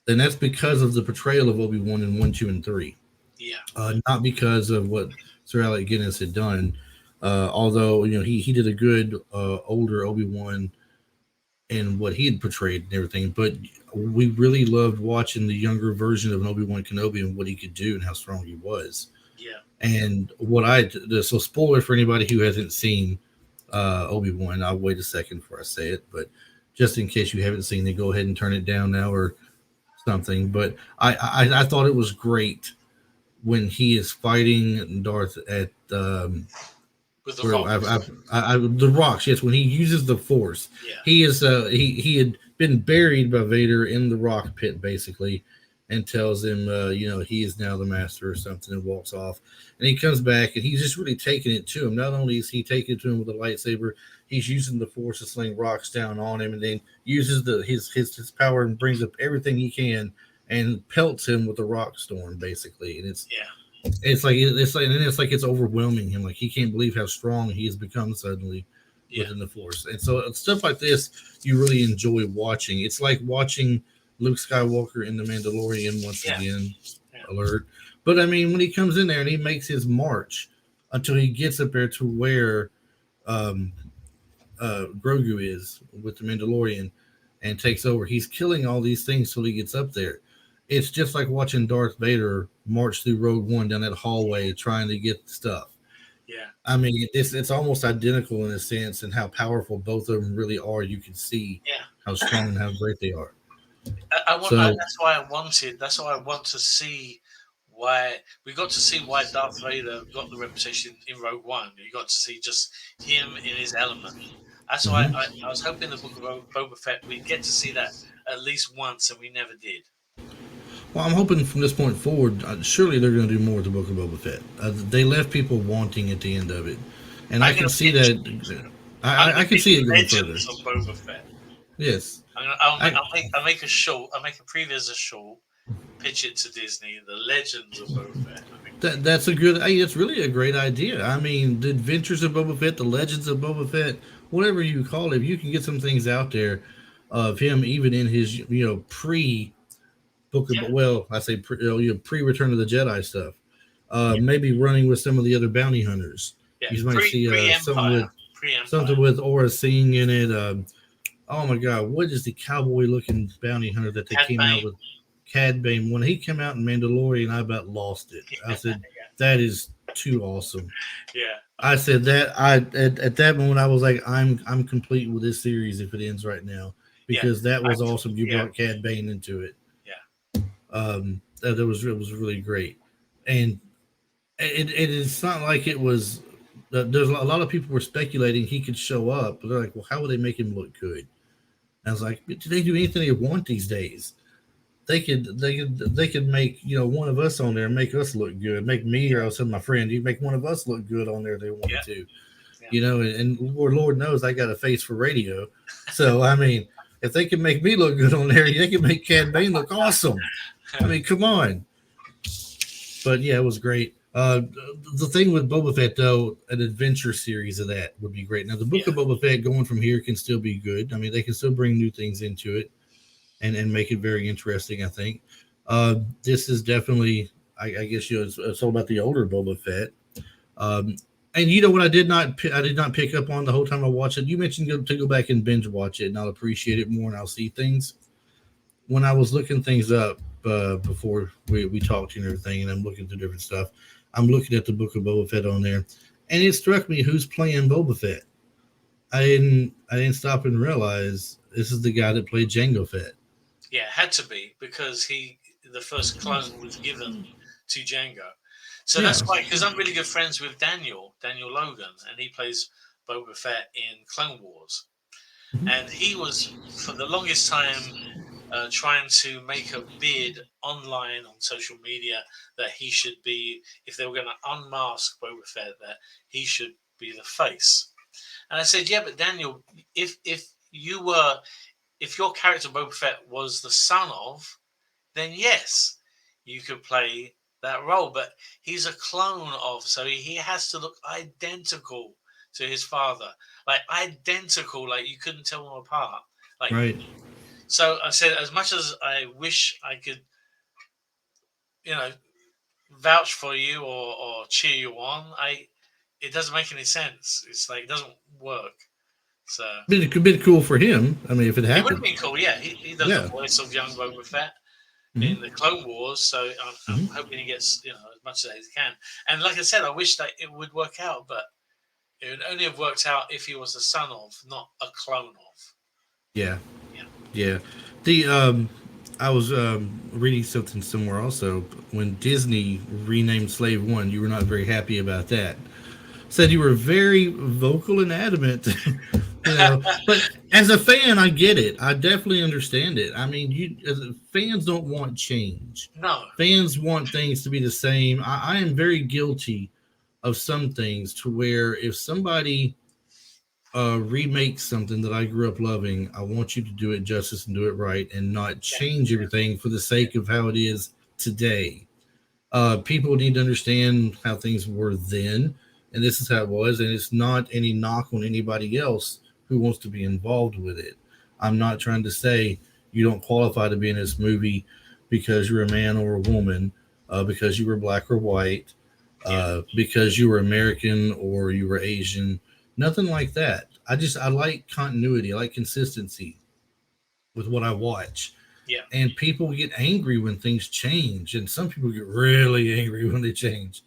Speaker 1: that's because of the portrayal of Obi-Wan in 1, 2, and 3.
Speaker 2: Yeah.
Speaker 1: Not because of what Sir Alec Guinness had done. Although he did a good older Obi-Wan and what he had portrayed and everything, but we really loved watching the younger version of an Obi-Wan Kenobi and what he could do and how strong he was.
Speaker 2: Yeah.
Speaker 1: And so spoiler for anybody who hasn't seen Obi-Wan, I'll wait a second before I say it, but just in case you haven't seen it, go ahead and turn it down now or something. But I thought it was great when he is fighting Darth at
Speaker 2: with the
Speaker 1: where
Speaker 2: rocks.
Speaker 1: the rocks. Yes, when he uses the Force,
Speaker 2: Yeah,
Speaker 1: he had been buried by Vader in the rock pit basically, and tells him he is now the master or something, and walks off. And he comes back and he's just really taking it to him. Not only is he taking it to him with a lightsaber, he's using the Force to sling rocks down on him, and then uses his power and brings up everything he can and pelts him with a rock storm basically. And
Speaker 2: yeah,
Speaker 1: it's like it's overwhelming him. Like he can't believe how strong he has become suddenly
Speaker 2: yeah,
Speaker 1: within the Force. And so stuff like this you really enjoy watching. It's like watching Luke Skywalker in The Mandalorian once
Speaker 2: yeah,
Speaker 1: again.
Speaker 2: yeah,
Speaker 1: Alert. But I mean, when he comes in there and he makes his march until he gets up there to where um, Grogu is with the Mandalorian and takes over, he's killing all these things till he gets up there. It's just like watching Darth Vader march through Rogue One down that hallway trying to get stuff.
Speaker 2: yeah,
Speaker 1: I mean, it's almost identical in a sense, and how powerful both of them really are. You can see
Speaker 2: yeah.
Speaker 1: how strong and how great they are. So,
Speaker 2: That's why I wanted. That's why I want to see why we got to see why Darth Vader got the reputation in Rogue One. You got to see just him in his element. That's why
Speaker 1: mhm.
Speaker 2: I was hoping the book of Boba Fett we'd get to see that at least once, and we never did.
Speaker 1: Well, I'm hoping from this point forward, surely they're going to do more with the Book of Boba Fett. They left people wanting at the end of it, and I
Speaker 2: I'm
Speaker 1: can
Speaker 2: gonna
Speaker 1: see
Speaker 2: pitch.
Speaker 1: that.
Speaker 2: I'm
Speaker 1: I
Speaker 2: gonna
Speaker 1: can
Speaker 2: pitch
Speaker 1: see it going further.
Speaker 2: Legends of Boba Fett.
Speaker 1: Yes, I
Speaker 2: I'll make a short. I'll make a previous a short. Pitch it to Disney. The Legends of Boba Fett. I think would be
Speaker 1: that's a good. Hey, it's really a great idea. I mean, the Adventures of Boba Fett, the Legends of Boba Fett, whatever you call it, you can get some things out there of him, even in his pre Book of,
Speaker 2: yeah,
Speaker 1: well, I say pre Return of the Jedi stuff.
Speaker 2: yeah,
Speaker 1: Maybe running with some of the other bounty hunters.
Speaker 2: yeah.
Speaker 1: You might see
Speaker 2: Empire, pre
Speaker 1: something
Speaker 2: Empire.
Speaker 1: with Aura Singh in it. Oh my God, what is the cowboy looking bounty hunter that they
Speaker 2: Cad
Speaker 1: came out
Speaker 2: Bane.
Speaker 1: with? Cad Bane. When he came out in Mandalorian, I about lost it. I said that is too awesome.
Speaker 2: Yeah,
Speaker 1: I said that at that moment I was like, I'm complete with this series if it ends right now,
Speaker 2: yeah,
Speaker 1: because that
Speaker 2: I,
Speaker 1: was awesome. You
Speaker 2: yeah,
Speaker 1: brought Cad Bane into it.
Speaker 2: yeah,
Speaker 1: It was really great, and it's not like it was. There's a lot of people were speculating he could show up, but they're like, well, how would they make him look good? And I was like, do they do anything they want these days? They could make one of us on there and make us look good, make me or some of my friend, you make one of us look good on there. If they wanted
Speaker 2: yeah,
Speaker 1: to,
Speaker 2: yeah,
Speaker 1: and Lord knows I got a face for radio, so I mean, if they can make me look good on there, they can make Cad Bane look awesome. I mean, come on. But yeah, it was great. The thing with Boba Fett, though, an adventure series of that would be great. Now, the Book
Speaker 2: yeah,
Speaker 1: of Boba Fett going from here can still be good. I mean, they can still bring new things into it and make it very interesting, I think. This is definitely, I guess, it's all about the older Boba Fett. Um, and you know what I did not pick up on the whole time I watched it. You mentioned to go back and binge watch it, and I'll appreciate it more, and I'll see things when I was looking things up before we talked and everything, and I'm looking through different stuff. I'm looking at the Book of Boba Fett on there, and it struck me who's playing Boba Fett. I didn't stop and realize this is the guy that played Jango Fett.
Speaker 2: yeah. Had to be because the first clone was given to Django. So
Speaker 1: Yeah.
Speaker 2: that's why, because I'm really good friends with Daniel Logan, and he plays Boba Fett in Clone Wars, and he was for the longest time trying to make a bid online on social media that he should be, if they were going to unmask Boba Fett, that he should be the face. And I said, yeah, but Daniel, if you were, if your character Boba Fett was the son of, then yes, you could play that role. But he's a clone of, so he has to look identical to his father, like identical, like you couldn't tell them apart. Like,
Speaker 1: Right.
Speaker 2: so I said, as much as I wish I could, you know, vouch for you or cheer you on, it doesn't make any sense. It's like it doesn't work. So
Speaker 1: Been cool for him. I mean, if it
Speaker 2: it would have
Speaker 1: happened.
Speaker 2: been cool. Yeah, he does the
Speaker 1: Yeah.
Speaker 2: voice of young Boba Fett
Speaker 1: Hmm.
Speaker 2: in the Clone Wars, so I'm
Speaker 1: Hmm.
Speaker 2: hoping he gets as much as he can. And like I said, I wish that it would work out, but it would only have worked out if he was the son of, not a clone of.
Speaker 1: Yeah.
Speaker 2: Yeah,
Speaker 1: Yeah. The I was reading something somewhere also. When Disney renamed Slave One, you were not very happy about that. Said you were very vocal and adamant, But as a fan, I get it. I definitely understand it. I mean, you as fans don't want change.
Speaker 2: No.
Speaker 1: Fans want things to be the same. I am very guilty of some things to where if somebody remake something that I grew up loving, I want you to do it justice and do it right and not
Speaker 2: Yeah.
Speaker 1: change
Speaker 2: Yeah.
Speaker 1: everything for the sake of how it is today. People need to understand how things were then, and this is how it was, and it's not any knock on anybody else who wants to be involved with it. I'm not trying to say you don't qualify to be in this movie because you're a man or a woman, because you were black or white,
Speaker 2: Yeah.
Speaker 1: because you were American or you were Asian. Nothing like that. I like continuity. I like consistency with what I watch.
Speaker 2: Yeah.
Speaker 1: And people get angry when things change, and some people get really angry when they change.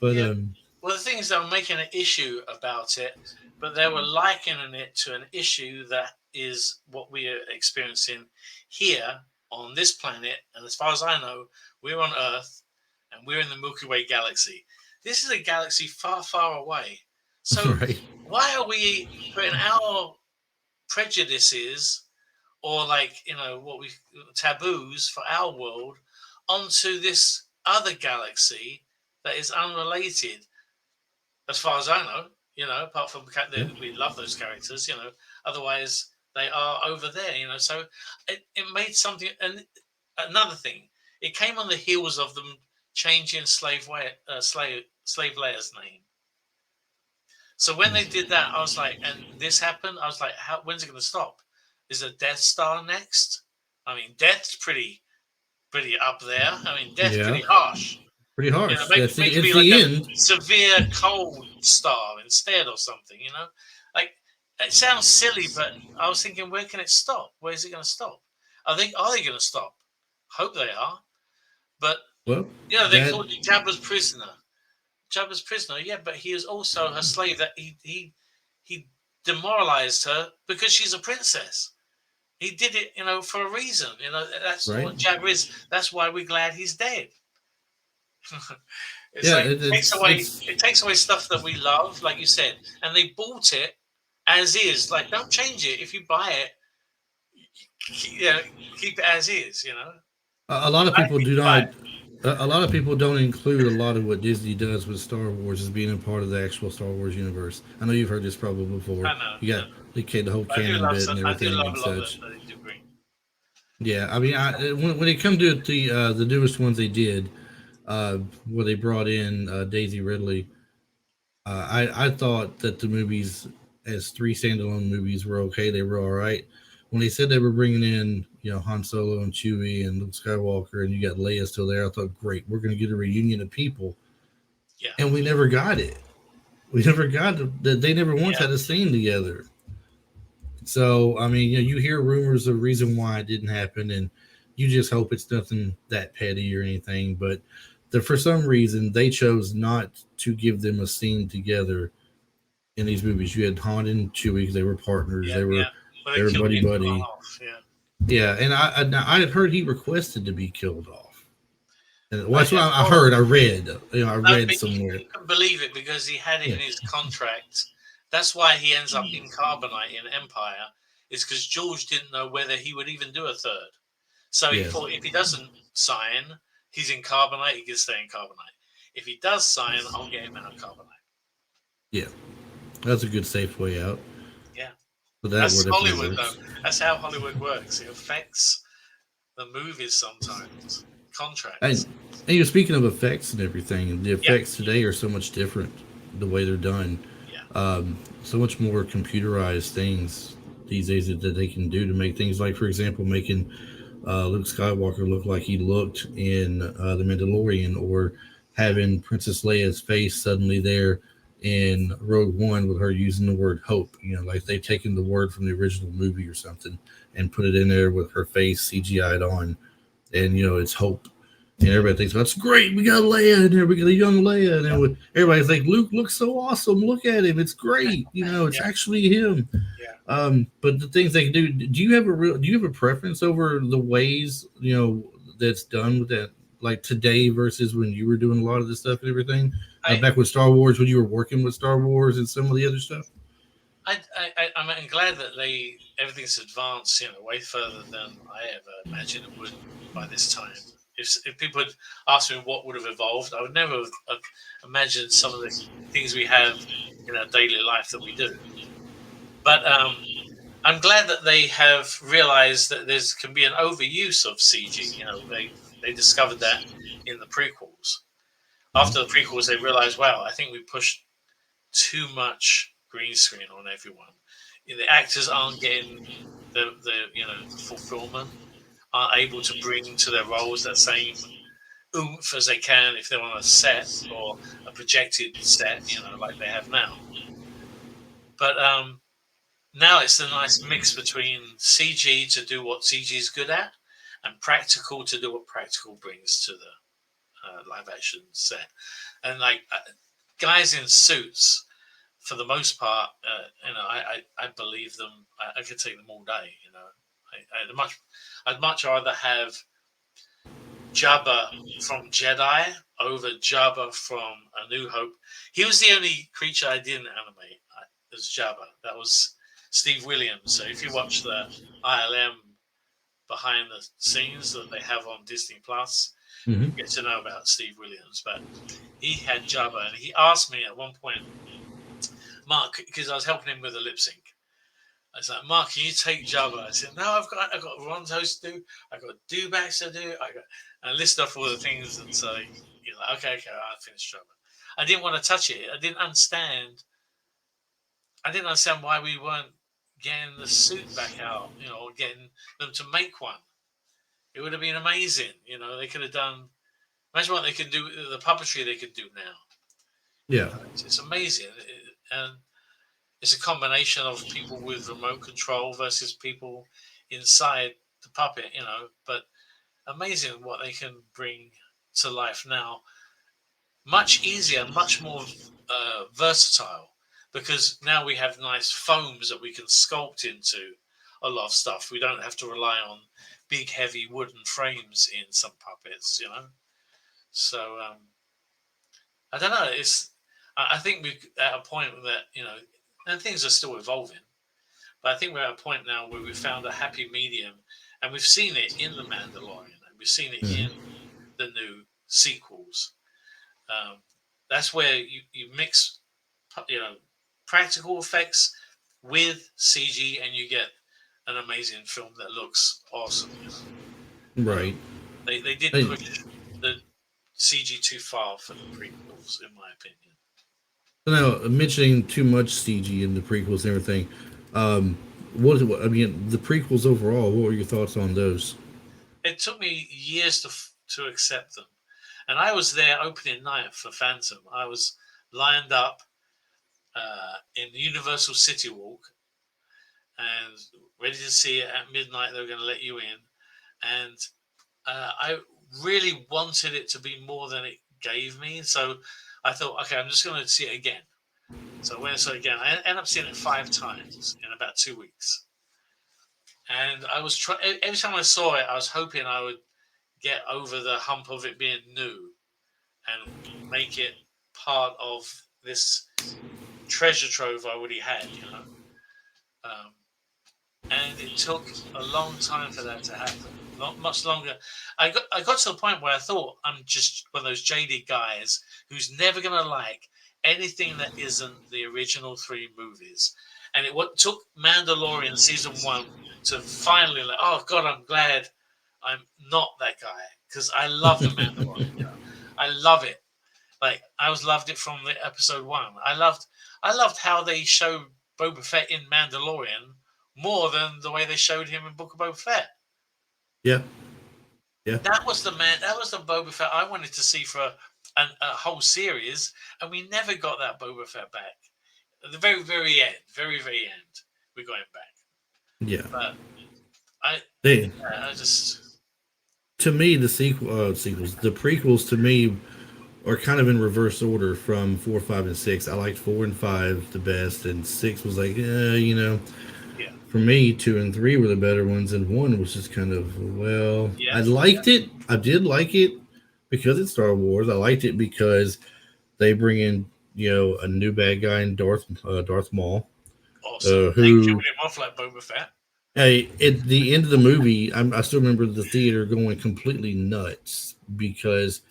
Speaker 1: But
Speaker 2: Yeah. Well, the thing is, they were making an issue about it, but they were likening it to an issue that is what we are experiencing here on this planet. And as far as I know, we're on Earth and we're in the Milky Way galaxy. This is a galaxy far, far away. So,
Speaker 1: right,
Speaker 2: why are we putting our prejudices or, like, what we taboos for our world onto this other galaxy that is unrelated, as far as I know, apart from the fact
Speaker 1: yeah,
Speaker 2: that we love those characters, otherwise they are over there, so it made something. And another thing, it came on the heels of them changing slave Leia's name. So when they did that, I was like, and this happened, I was like, when's it going to stop? Is a Death Star next? I mean, Death's pretty up there. I mean, Death's
Speaker 1: yeah,
Speaker 2: pretty harsh.
Speaker 1: pretty harsh.
Speaker 2: Make,
Speaker 1: That's the
Speaker 2: make it
Speaker 1: it's
Speaker 2: be like
Speaker 1: the
Speaker 2: a
Speaker 1: end.
Speaker 2: severe cold star instead or something, Like, it sounds silly, but I was thinking, where can it stop? Where is it going to stop? Are they going to stop? Hope they are. But,
Speaker 1: Well,
Speaker 2: they
Speaker 1: that
Speaker 2: called you Jabba's prisoner. Jabba's prisoner, yeah, but he is also her slave. That he demoralized her because she's a princess. He did it, for a reason. That's
Speaker 1: right.
Speaker 2: what Jabba is. That's why we're glad he's dead. It's
Speaker 1: Yeah,
Speaker 2: like
Speaker 1: it's
Speaker 2: it takes away stuff that we love, like you said, and they bought it as is. Like, don't change it. If you buy it, keep it as is.
Speaker 1: a lot of
Speaker 2: I
Speaker 1: people
Speaker 2: think
Speaker 1: do
Speaker 2: you buy
Speaker 1: not.
Speaker 2: it.
Speaker 1: A lot of people don't include a lot of what Disney does with Star Wars as being a part of the actual Star Wars universe. I know you've heard this probably before.
Speaker 2: I know,
Speaker 1: You got the whole canon bit and
Speaker 2: I do
Speaker 1: everything
Speaker 2: love
Speaker 1: and
Speaker 2: a lot that,
Speaker 1: such.
Speaker 2: that they do bring.
Speaker 1: Yeah, I mean, when it comes to the newest ones they did, where they brought in Daisy Ridley, I thought that the movies as three standalone movies were okay. They were all right. When they said they were bringing in Han Solo and Chewie and Luke Skywalker, and you got Leia still there, I thought, great, we're going to get a reunion of people,
Speaker 2: Yeah,
Speaker 1: and we never got it. We never got that. They never once
Speaker 2: yeah,
Speaker 1: had a scene together. So I mean, you hear rumors of reason why it didn't happen, and you just hope it's nothing that petty or anything. But for some reason they chose not to give them a scene together in these movies. You had Han and Chewie because they were partners.
Speaker 2: yeah, yeah. But
Speaker 1: They
Speaker 2: they
Speaker 1: were
Speaker 2: killed
Speaker 1: buddy
Speaker 2: Ethan
Speaker 1: buddy.
Speaker 2: off. Yeah,
Speaker 1: Yeah, and I had heard he requested to be killed off. And well, that's what
Speaker 2: yeah.
Speaker 1: I
Speaker 2: Well,
Speaker 1: heard. I read. I
Speaker 2: no,
Speaker 1: read
Speaker 2: but
Speaker 1: somewhere.
Speaker 2: you can believe it because he had it
Speaker 1: Yeah,
Speaker 2: in his contract. That's why he ends up in Carbonite in Empire, is because George didn't know whether he would even do a third. So he
Speaker 1: yeah,
Speaker 2: thought, if he doesn't sign, he's in Carbonite, he can stay in Carbonite. If he does sign, I'll get him out of Carbonite.
Speaker 1: yeah. That's a good safe way out.
Speaker 2: Yeah.
Speaker 1: But that
Speaker 2: That's
Speaker 1: word definitely
Speaker 2: Hollywood, though.
Speaker 1: works.
Speaker 2: That's how Hollywood works. It affects the movies sometimes.
Speaker 1: And,
Speaker 2: Contracts.
Speaker 1: speaking of effects and everything, the
Speaker 2: Yeah.
Speaker 1: effects today are so much different. The way they're done,
Speaker 2: Yeah.
Speaker 1: so much more computerized things these days that they can do to make things like, for example, making Luke Skywalker look like he looked in The Mandalorian, or having Princess Leia's face suddenly there in Rogue One with her using the word hope. Like they've taken the word from the original movie or something and put it in there with her face CGI'd on, and it's hope. And everybody thinks that's great. We got Leia in there. We got a young Leia, and then everybody's like, Luke looks so awesome. Look at him. It's great. It's
Speaker 2: Yeah,
Speaker 1: actually him.
Speaker 2: yeah.
Speaker 1: But the things they can do. Do you have a preference over the ways that's done with that, like today versus when you were doing a lot of this stuff and everything?
Speaker 2: I,
Speaker 1: Back with Star Wars, when you were working with Star Wars and some of the other stuff.
Speaker 2: I'm glad that everything's advanced, way further than I ever imagined it would by this time. If people had asked me what would have evolved, I would never have imagined some of the things we have in our daily life that we do. But I'm glad that they have realized that there can be an overuse of CG. They discovered that in the prequels. After the prequels, they realized, wow, I think we pushed too much green screen on everyone. The actors aren't getting the fulfillment, aren't able to bring to their roles that same oomph as they can if they're on a set or a projected set, like they have now. But now it's a nice mix between CG to do what CG is good at and practical to do what practical brings to the live action set. And like guys in suits, for the most part, I believe them. I could take them all day. I'd much rather have Jabba from Jedi over Jabba from A New Hope. He was the only creature I didn't animate as Jabba. That was Steve Williams. So if you watch the ILM behind the scenes that they have on Disney Plus,
Speaker 1: Mm-hmm.
Speaker 2: you get to know about Steve Williams. But he had Jabba, and he asked me at one point, Mark, because I was helping him with a lip sync. I was like, Mark, can you take Jabba? I said, no, I've got Rontos to do, I've got dewbacks to do, and I listed off all the things, and so you're like, okay, I'll finish Jabba. I didn't want to touch it. I didn't understand why we weren't getting the suit back out, or getting them to make one. It would have been amazing. They could have done. Imagine what they could do. The puppetry they could do now.
Speaker 1: Yeah.
Speaker 2: It's amazing, and it's a combination of people with remote control versus people inside the puppet. But amazing what they can bring to life now. Much easier, much more versatile, because now we have nice foams that we can sculpt into a lot of stuff. We don't have to rely on big, heavy wooden frames in some puppets. So I don't know. I think we're at a point that and things are still evolving. But I think we're at a point now where we've found a happy medium, and we've seen it in The Mandalorian, and we've seen it in the new sequels. That's where you mix, practical effects with CG, and you get an amazing film that looks awesome.
Speaker 1: Right.
Speaker 2: They did
Speaker 1: Hey,
Speaker 2: push the CG too far for the prequels, in my opinion.
Speaker 1: now, mentioning too much CG in the prequels and everything, I mean, the prequels overall, what were your thoughts on those?
Speaker 2: It took me years to accept them, and I was there opening night for Phantom. I was lined up in Universal City Walk and ready to see it at midnight. They were going to let you in, and I really wanted it to be more than it gave me. So I thought, okay, I'm just going to see it again. So I went and saw it again. I ended up seeing it 5 times in about 2 weeks. And I was every time I saw it, I was hoping I would get over the hump of it being new and make it part of this treasure trove I already had. Um, and it took a long time for that to happen. Not much longer. I got to the point where I thought I'm just one of those jaded guys who's never gonna like anything that isn't the original 3 movies. And took Mandalorian season 1 to finally like, oh god, I'm glad I'm not that guy, because I love the Mandalorian. I love it. Like loved it from the episode 1. I loved how they showed Boba Fett in Mandalorian more than the way they showed him in Book of Boba Fett.
Speaker 1: Yeah. Yeah.
Speaker 2: That was the man. That was the Boba Fett I wanted to see for a whole series, and we never got that Boba Fett back. At the very, very end, very end, we got him back.
Speaker 1: Yeah.
Speaker 2: But I,
Speaker 1: They
Speaker 2: I just
Speaker 1: To me, the sequels, the prequels to me are kind of in reverse order from 4, 5, and 6. I liked 4 and 5 the best, and 6 was like,
Speaker 2: Yeah,
Speaker 1: for me, 2 and 3 were the better ones, and 1 was just kind of, well, I
Speaker 2: yeah,
Speaker 1: liked it. I did like it because it's Star Wars. I liked it because they bring in, a new bad guy in Darth Maul,
Speaker 2: awesome. They killed
Speaker 1: who,
Speaker 2: him off like Boba Fett.
Speaker 1: hey, at the end of the movie, I still remember the theater going completely nuts because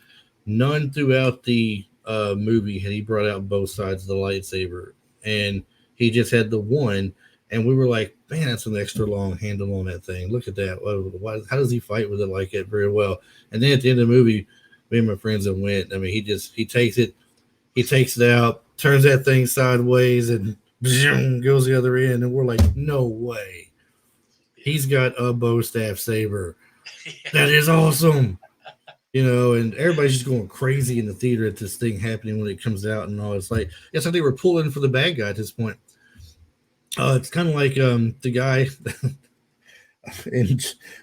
Speaker 1: none throughout the movie had he brought out both sides of the lightsaber, and he just had the one. And we were like, "Man, that's an extra long handle on that thing. Look at that. How does he fight with it like that very well?" And then at the end of the movie, me and my friends that went. I mean, he takes it out, turns that thing sideways, and goes the other end. And we're like, "No way!
Speaker 2: Yeah,
Speaker 1: He's got a bow staff saber.
Speaker 2: yeah,
Speaker 1: That is awesome." And everybody's just going crazy in the theater at this thing happening when it comes out and all. It's like they were pulling for the bad guy at this point. It's kind of like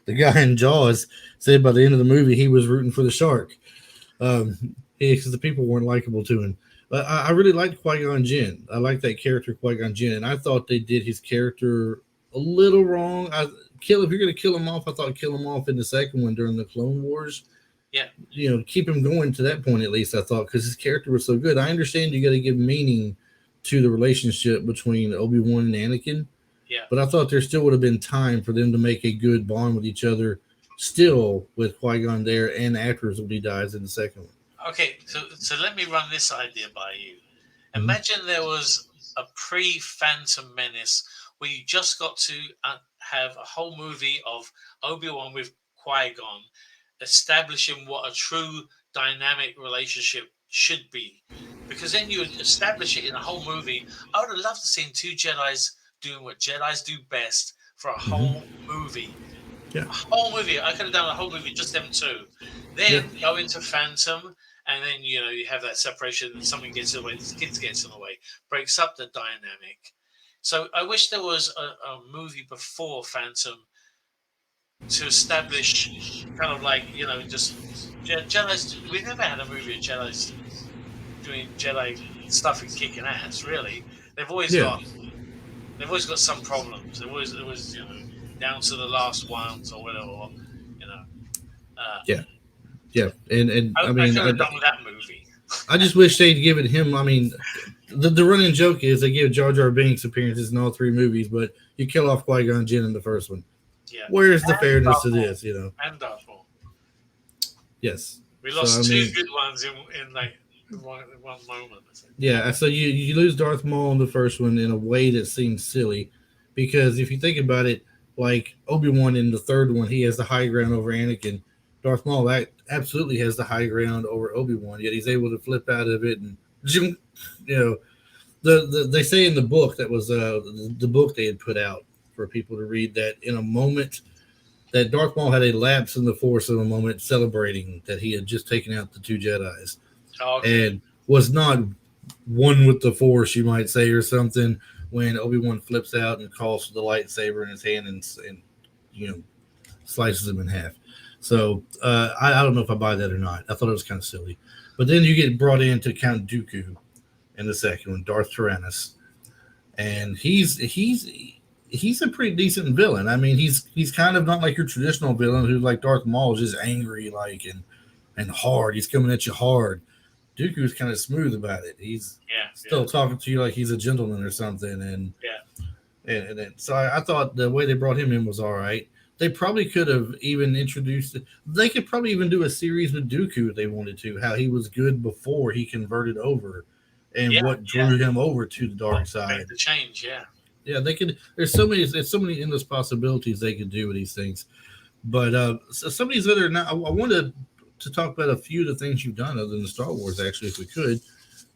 Speaker 1: the guy in Jaws said by the end of the movie he was rooting for the shark because the people weren't likable to him. But I really liked Qui Gon Jinn. I like that character Qui Gon Jinn, and I thought they did his character a little wrong. If you're going to kill him off, I thought kill him off in the second one during the Clone Wars.
Speaker 2: yeah.
Speaker 1: Keep him going to that point at least. I thought because his character was so good. I understand you got to give meaning to the relationship between Obi-Wan and Anakin,
Speaker 2: Yeah.
Speaker 1: but I thought there still would have been time for them to make a good bond with each other, still with Qui-Gon there and afterwards when he dies in the second one.
Speaker 2: Okay, so let me run this idea by you.
Speaker 1: Mhm.
Speaker 2: Imagine there was a pre-Phantom Menace where you just got to have a whole movie of Obi-Wan with Qui-Gon establishing what a true dynamic relationship should be. Because then you would establish it in a whole movie. I would have loved to see two Jedi's doing what Jedi's do best for a
Speaker 1: Mhm.
Speaker 2: whole movie.
Speaker 1: Yeah.
Speaker 2: A whole movie. I could have done a whole movie just them two.
Speaker 1: Yeah.
Speaker 2: Then go into Phantom, and then you have that separation. Someone gets in the way. This kid gets in the way. Breaks up the dynamic. So I wish there was a movie before Phantom to establish kind of like just Jedi's. We never had a movie of Jedi's doing Jedi stuff and kicking ass. Really, they've always
Speaker 1: Yeah.
Speaker 2: got they've always got some problems. It was down to the last ones or whatever. You know, uh,
Speaker 1: Yeah. Yeah. And I
Speaker 2: I
Speaker 1: mean,
Speaker 2: could have done with that movie.
Speaker 1: I just wish they'd given him. I mean, the running joke is they give Jar Jar Binks appearances in all three movies, but you kill off Qui Gon Jinn in the first one.
Speaker 2: Yeah,
Speaker 1: Where's the
Speaker 2: and
Speaker 1: fairness
Speaker 2: Darth
Speaker 1: to
Speaker 2: Maul.
Speaker 1: this?
Speaker 2: And Darth Maul.
Speaker 1: Yes.
Speaker 2: We
Speaker 1: So I
Speaker 2: lost two
Speaker 1: mean,
Speaker 2: good ones in like one moment. I think.
Speaker 1: yeah. So you lose Darth Maul in the first one in a way that seems silly, because if you think about it, like Obi-Wan in the third one, he has the high ground over Anakin. Darth Maul that absolutely has the high ground over Obi-Wan, yet he's able to flip out of it and you know they say in the book that was the book they had put out for people to read that in a moment that Darth Maul had a lapse in the Force in a moment, celebrating that he had just taken out the two Jedi's
Speaker 2: Oh, okay.
Speaker 1: and was not one with the Force, you might say, or something. When Obi Wan flips out and calls for the lightsaber in his hand and you know slices him in half. So I don't know if I buy that or not. I thought it was kind of silly. But then you get brought in to Count Dooku in the second one, Darth Tyrannus,
Speaker 2: Yeah.
Speaker 1: and he's a pretty decent villain. I mean, he's kind of not like your traditional villain who's like Darth Maul, just angry like and hard. He's coming at you hard. Dooku's kind of smooth about it. He's
Speaker 2: Yeah. Yeah.
Speaker 1: still talking to you like he's a gentleman or something, and
Speaker 2: Yeah.
Speaker 1: so I thought the way they brought him in was all right. They probably could have even introduced. They could probably even do a series with Dooku if they wanted to. How he was good before he converted over, and
Speaker 2: Yeah.
Speaker 1: what
Speaker 2: Yeah.
Speaker 1: drew him over to the
Speaker 2: What
Speaker 1: dark
Speaker 2: made
Speaker 1: side.
Speaker 2: the change? Yeah.
Speaker 1: Yeah, they could. There's so many endless possibilities they could do with these things. But so some of these other. Now, I wanted to talk about a few of the things you've done other than the Star Wars, actually, if we could,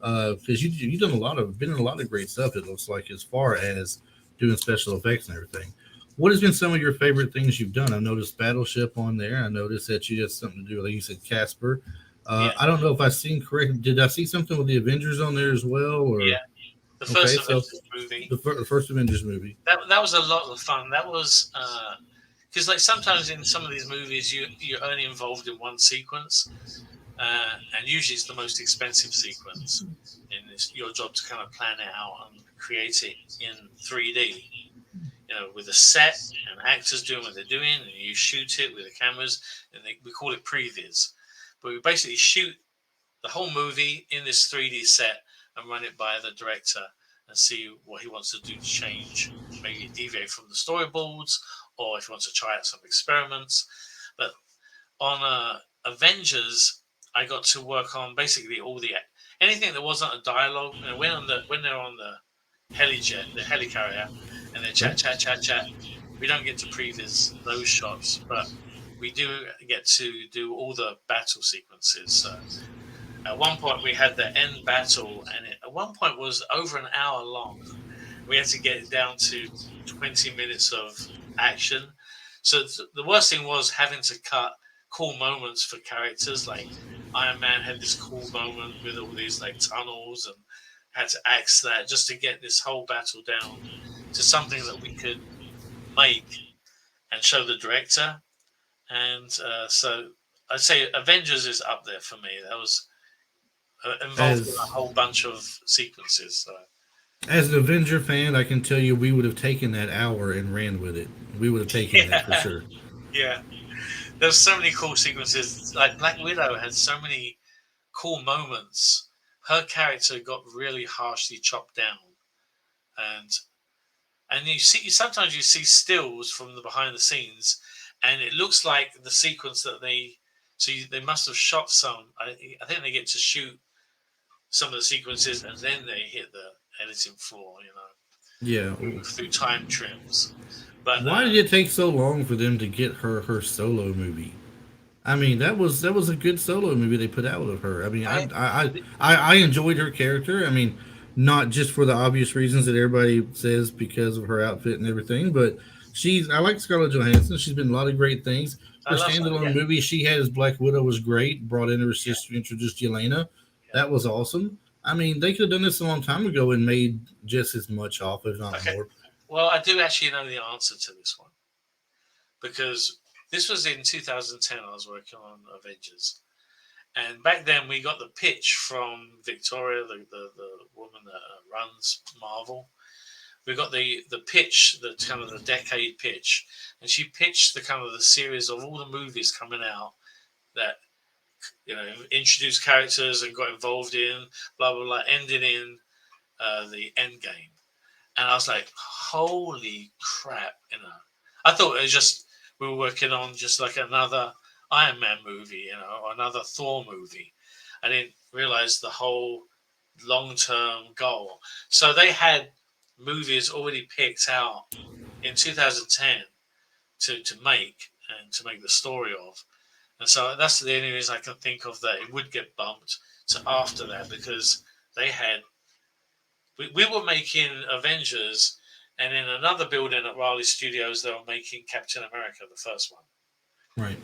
Speaker 1: because you've done been in a lot of great stuff. It looks like as far as doing special effects and everything. What has been some of your favorite things you've done? I noticed Battleship on there. I noticed that you had something to do, like you said, Casper.
Speaker 2: Yeah.
Speaker 1: I don't know if I seen correct. Did I see something with the Avengers on there as well? Or
Speaker 2: Yeah. The
Speaker 1: okay,
Speaker 2: first
Speaker 1: so
Speaker 2: Avengers movie.
Speaker 1: the first Avengers movie.
Speaker 2: That was a lot of fun. That was because like sometimes in some of these movies you're only involved in one sequence, and usually it's the most expensive sequence. And it's your job to kind of plan it out and create it in 3D, with a set and actors doing what they're doing, and you shoot it with the cameras, and we call it previs. But we basically shoot the whole movie in this 3D set and run it by the director and see what he wants to do to change, maybe deviate from the storyboards, or if he wants to try out some experiments. But on Avengers, I got to work on basically all the anything that wasn't a dialogue. When they're on the helijet, the helicarrier, and they chat. We don't get to previs those shots, but we do get to do all the battle sequences. So at one point, we had the end battle, and at one point was over an hour long. We had to get it down to 20 minutes of action. So the worst thing was having to cut cool moments for characters. Like Iron Man had this cool moment with all these like tunnels, and had to axe that just to get this whole battle down to something that we could make and show the director. And so I'd say Avengers is up there for me. That was involved in a whole bunch of sequences. So.
Speaker 1: As an Avenger fan, I can tell you we would have taken that hour and ran with it. We would have taken that for sure.
Speaker 2: Yeah. There's so many cool sequences. Like Black Widow had so many cool moments. Her character got really harshly chopped down. And you see sometimes you see stills from the behind the scenes, and it looks like the sequence that they must have shot some. I think they get to shoot some of the sequences, and then they hit the editing floor,
Speaker 1: Yeah.
Speaker 2: through time trims. But
Speaker 1: why did it take so long for them to get her solo movie? I mean, that was a good solo movie they put out of her. I mean, I enjoyed her character. I mean, not just for the obvious reasons that everybody says because of her outfit and everything, but I like Scarlett Johansson. She's been in a lot of great things. Her standalone movie she had as Black Widow was great. Brought in her sister, introduced Yelena. That was awesome. I mean, they could have done this a long time ago and made just as much off, if not more.
Speaker 2: Well, I do actually know the answer to this one, because this was in 2010. I was working on Avengers, and back then we got the pitch from Victoria, the woman that runs Marvel. We got the pitch, the kind of the decade pitch, and she pitched the kind of the series of all the movies coming out that introduced characters and got involved in blah blah blah, ending in the end game. And I was like, holy crap, I thought it was just we were working on just like another Iron Man movie, or another Thor movie. I didn't realize the whole long-term goal. So they had movies already picked out in 2010 to make and to make the story of. And so that's the only reason I can think of that it would get bumped to after that, because they had we were making Avengers, and in another building at Riley Studios they were making Captain America, the first one.
Speaker 1: Right.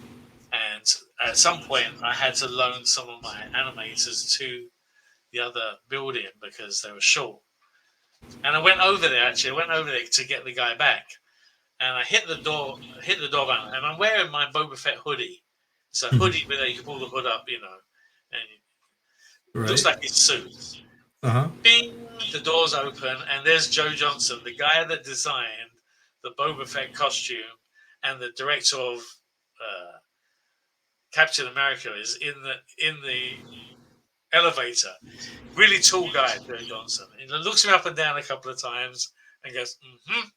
Speaker 2: And at some point I had to loan some of my animators to the other building because they were short. And I went over there to get the guy back. And I hit the door button, and I'm wearing my Boba Fett hoodie. It's a hoodie where you can pull the hood up, and it looks like his suit. Bing! The door's open, and there's Joe Johnson, the guy that designed the Boba Fett costume, and the director of Captain America is in the elevator. Really tall guy, Joe Johnson. He looks me up and down a couple of times and goes, mm-hmm.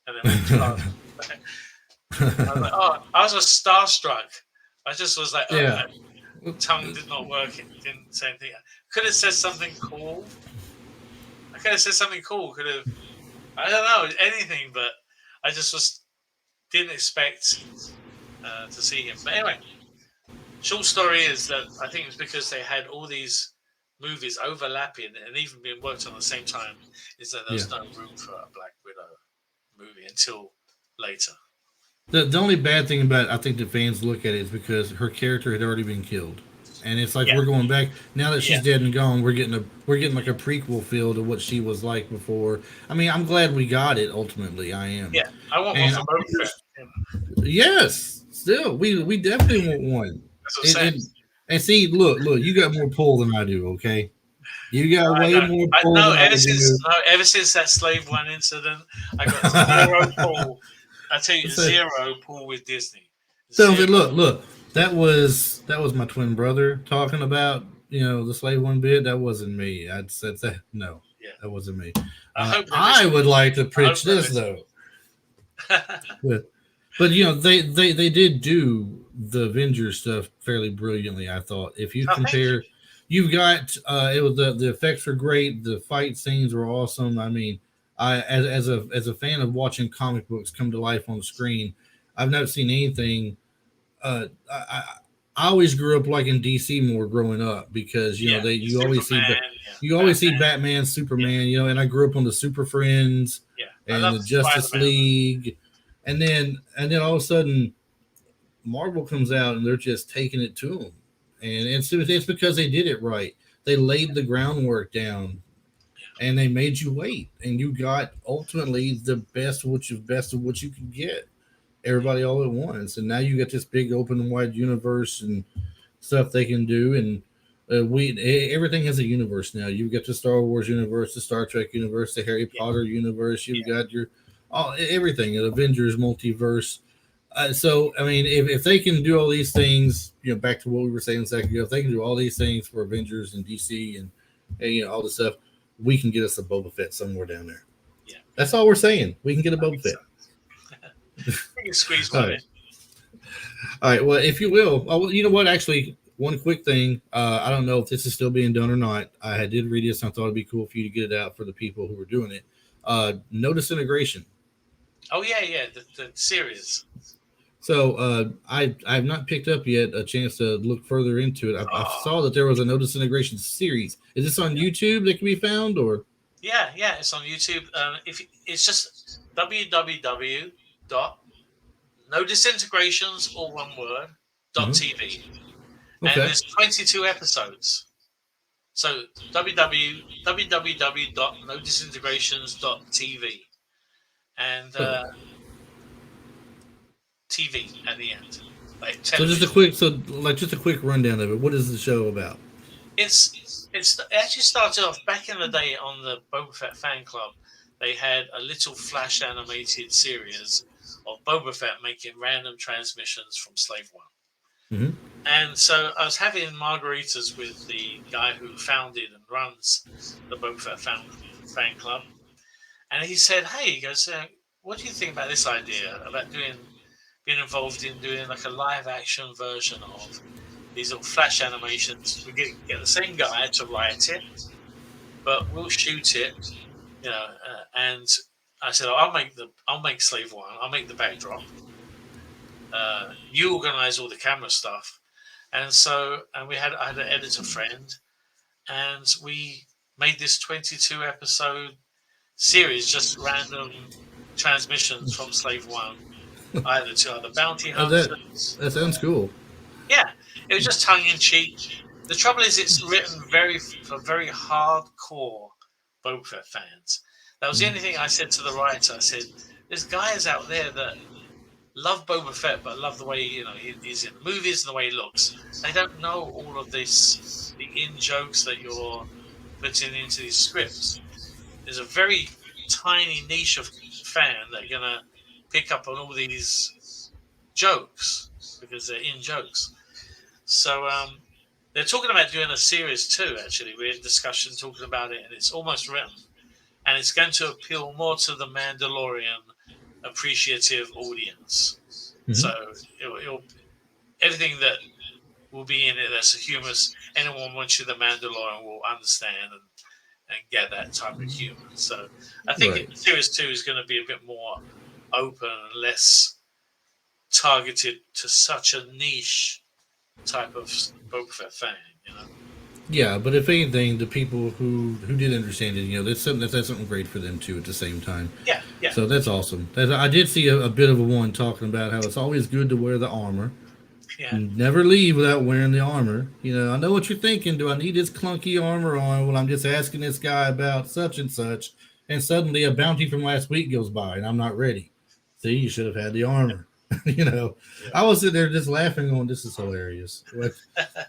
Speaker 2: And then I was like, I was just starstruck. I just was like, my tongue did not work. It didn't say anything. Could have said something cool. I don't know, anything, but I just didn't expect to see him. But anyway, short story is that I think it's because they had all these movies overlapping and even being worked on at the same time, is that there was no room for a Black Widow movie until later.
Speaker 1: The only bad thing about it, I think the fans look at it, is because her character had already been killed, and it's like we're going back now that she's dead and gone. We're getting like a prequel feel to what she was like before. I mean, I'm glad we got it ultimately. I am.
Speaker 2: Yeah, I want more from Boba Fett.
Speaker 1: Yes, still, we definitely want one.
Speaker 2: That's what I'm
Speaker 1: And,
Speaker 2: saying.
Speaker 1: and see, look, you got more pull than I do. Okay, you got
Speaker 2: I
Speaker 1: way
Speaker 2: know.
Speaker 1: more
Speaker 2: I
Speaker 1: pull
Speaker 2: no.
Speaker 1: than I do.
Speaker 2: Ever since that slave one incident, I got zero pull. I tell you,
Speaker 1: So,
Speaker 2: zero pull with Disney.
Speaker 1: so
Speaker 2: Zero.
Speaker 1: look, that was my twin brother talking about the slave one bit. That wasn't me. I said that no,
Speaker 2: Yeah.
Speaker 1: that wasn't me.
Speaker 2: I hope they're
Speaker 1: I
Speaker 2: listening.
Speaker 1: would like to
Speaker 2: I hope
Speaker 1: pitch
Speaker 2: they're
Speaker 1: this
Speaker 2: listening.
Speaker 1: though. But they did do the Avengers stuff fairly brilliantly. I thought if you
Speaker 2: Oh, thank you.
Speaker 1: compare, you've got it was the effects were great, the fight scenes were awesome. I mean, I as a fan of watching comic books come to life on the screen, I've never seen anything. I always grew up liking DC more growing up because
Speaker 2: Yeah.
Speaker 1: they
Speaker 2: Superman. Yeah.
Speaker 1: you always see
Speaker 2: Batman.
Speaker 1: Batman,
Speaker 2: Yeah.
Speaker 1: Superman, and I grew up on the Super Friends
Speaker 2: Yeah. I
Speaker 1: and
Speaker 2: love
Speaker 1: the
Speaker 2: Spider
Speaker 1: Justice
Speaker 2: Man.
Speaker 1: League, and then all of a sudden Marvel comes out and they're just taking it to them, and it's because they did it right. They laid the groundwork down, and they made you wait, and you got ultimately the best of what you could get. Everybody all at once, and now you got this big open wide universe and stuff they can do, and everything has a universe now. You've got the Star Wars universe, the Star Trek universe, the Harry
Speaker 2: Yeah.
Speaker 1: Potter universe. You've
Speaker 2: Yeah.
Speaker 1: got your everything, the Avengers multiverse. So I mean, if they can do all these things, back to what we were saying a second ago, if they can do all these things for Avengers and DC and all this stuff, we can get us a Boba Fett somewhere down there.
Speaker 2: Yeah.
Speaker 1: That's all we're saying. We can get a
Speaker 2: I
Speaker 1: Boba
Speaker 2: think
Speaker 1: Fett.
Speaker 2: so. We can squeeze
Speaker 1: All
Speaker 2: one
Speaker 1: right.
Speaker 2: in.
Speaker 1: All right. Well, if you will, you know what? Actually, one quick thing. I don't know if this is still being done or not. I did read this, and I thought it'd be cool for you to get it out for the people who were doing it. No Disintegration.
Speaker 2: Oh yeah, yeah. The series.
Speaker 1: So I've not picked up yet a chance to look further into it. I saw
Speaker 2: Oh
Speaker 1: that there was a No Disintegration series. Is this on
Speaker 2: yeah.
Speaker 1: YouTube that can be found, or?
Speaker 2: Yeah, yeah. It's on YouTube. If it's just www dot no disintegrations all one word dot
Speaker 1: Mhm.
Speaker 2: tv, and
Speaker 1: Okay.
Speaker 2: there's 22 episodes. So www dot no disintegrations dot tv, and
Speaker 1: So,
Speaker 2: TV at the end, like
Speaker 1: so just a
Speaker 2: television.
Speaker 1: quick, so like just a quick rundown of it. What is the show about?
Speaker 2: It actually started off back in the day on the Boba Fett fan club. They had a little flash animated series of Boba Fett making random transmissions from Slave One.
Speaker 1: Hmm.
Speaker 2: And so I was having margaritas with the guy who founded and runs the Boba Fett fan club, and he said, "Hey, he goes, what do you think about this idea about being involved in doing like a live action version of these little flash animations? We get the same guy to write it, but we'll shoot it, and I said, I'll make Slave One. I'll make the backdrop. You organize all the camera stuff, and I had an editor friend, and we made this 22 episode series, just random transmissions from Slave One, either to other bounty
Speaker 1: That
Speaker 2: hunters.
Speaker 1: that sounds cool.
Speaker 2: Yeah, it was just tongue in cheek. The trouble is, it's written for very hardcore Boba Fett fans. That was the only thing I said to the writer. I said, "There's guys out there that love Boba Fett, but love the way he's in the movies and the way he looks. They don't know all of the in jokes that you're putting into these scripts. There's a very tiny niche of fan that are gonna pick up on all these jokes because they're in jokes." So they're talking about doing a series too. Actually, we're in discussion talking about it, and it's almost written, and it's going to appeal more to the Mandalorian appreciative audience.
Speaker 1: Hmm.
Speaker 2: So it'll everything that will be in it that's humorous. Anyone watching the Mandalorian will understand and get that type of humor. So I think
Speaker 1: Right.
Speaker 2: series two is going to be a bit more open and less targeted to such a niche type of Boba Fett fan.
Speaker 1: Yeah, but if anything, the people who did understand it, that's something great for them too. At the same time,
Speaker 2: Yeah, yeah,
Speaker 1: so that's awesome. I did see a bit of a one talking about how it's always good to wear the armor.
Speaker 2: yeah,
Speaker 1: Never leave without wearing the armor. I know what you're thinking. Do I need this clunky armor on? Well, I'm just asking this guy about such and such, and suddenly a bounty from last week goes by, and I'm not ready. See, you should have had the armor. Yeah. I was sitting there just laughing, going, "This is hilarious."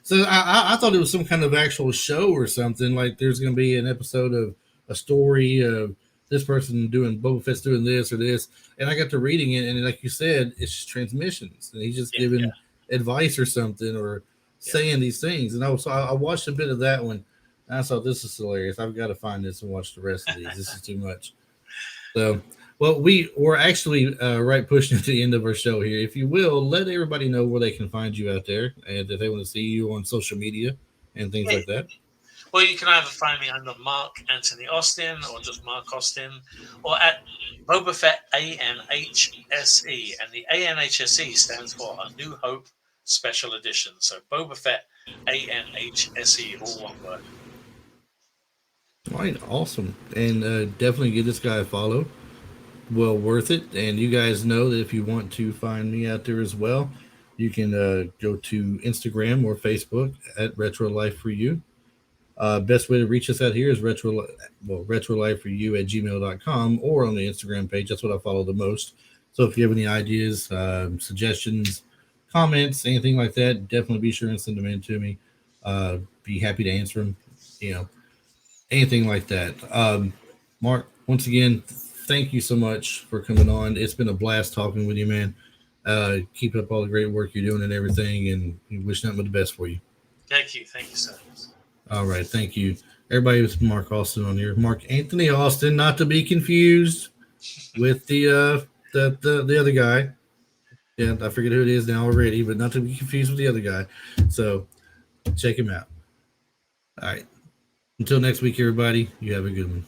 Speaker 1: So I thought it was some kind of actual show or something. Like there's going to be an episode of a story of this person doing Boba Fett's doing this or this, and I got to reading it, and like you said, it's just transmissions, and he's just
Speaker 2: Yeah.
Speaker 1: giving advice or something or
Speaker 2: Yeah.
Speaker 1: saying these things. And I watched a bit of that one. And I thought this is hilarious. I've got to find this and watch the rest of these. This is too much. So, well, we're actually right pushing to the end of our show here. If you will, let everybody know where they can find you out there, and if they want to see you on social media and things
Speaker 2: Yeah.
Speaker 1: like that.
Speaker 2: Well, you can either find me under Mark Anthony Austin or just Mark Austin, or at Boba Fett ANHSE, and the ANHSE stands for A New Hope Special Edition. So Boba Fett ANHSE, all one word.
Speaker 1: All right, awesome, and definitely give this guy a follow. Well worth it. And you guys know that if you want to find me out there as well, you can go to Instagram or Facebook at Retro Life for You. Best way to reach us out here is retrolife4you at gmail.com or on the Instagram page. That's what I follow the most. So if you have any ideas, suggestions, comments, anything like that, definitely be sure and send them in to me. Be happy to answer them. You know, anything like that. Mark, once again, thank you so much for coming on. It's been a blast talking with you, man. Keep up all the great work you're doing and everything, and we wish nothing but the best for you.
Speaker 2: Thank you, sir.
Speaker 1: All right, thank you. Everybody, with Mark Austin on here. Mark Anthony Austin, not to be confused with the other guy. Yeah, I forget who it is now already, but not to be confused with the other guy. So check him out. All right. Until next week, everybody, you have a good one.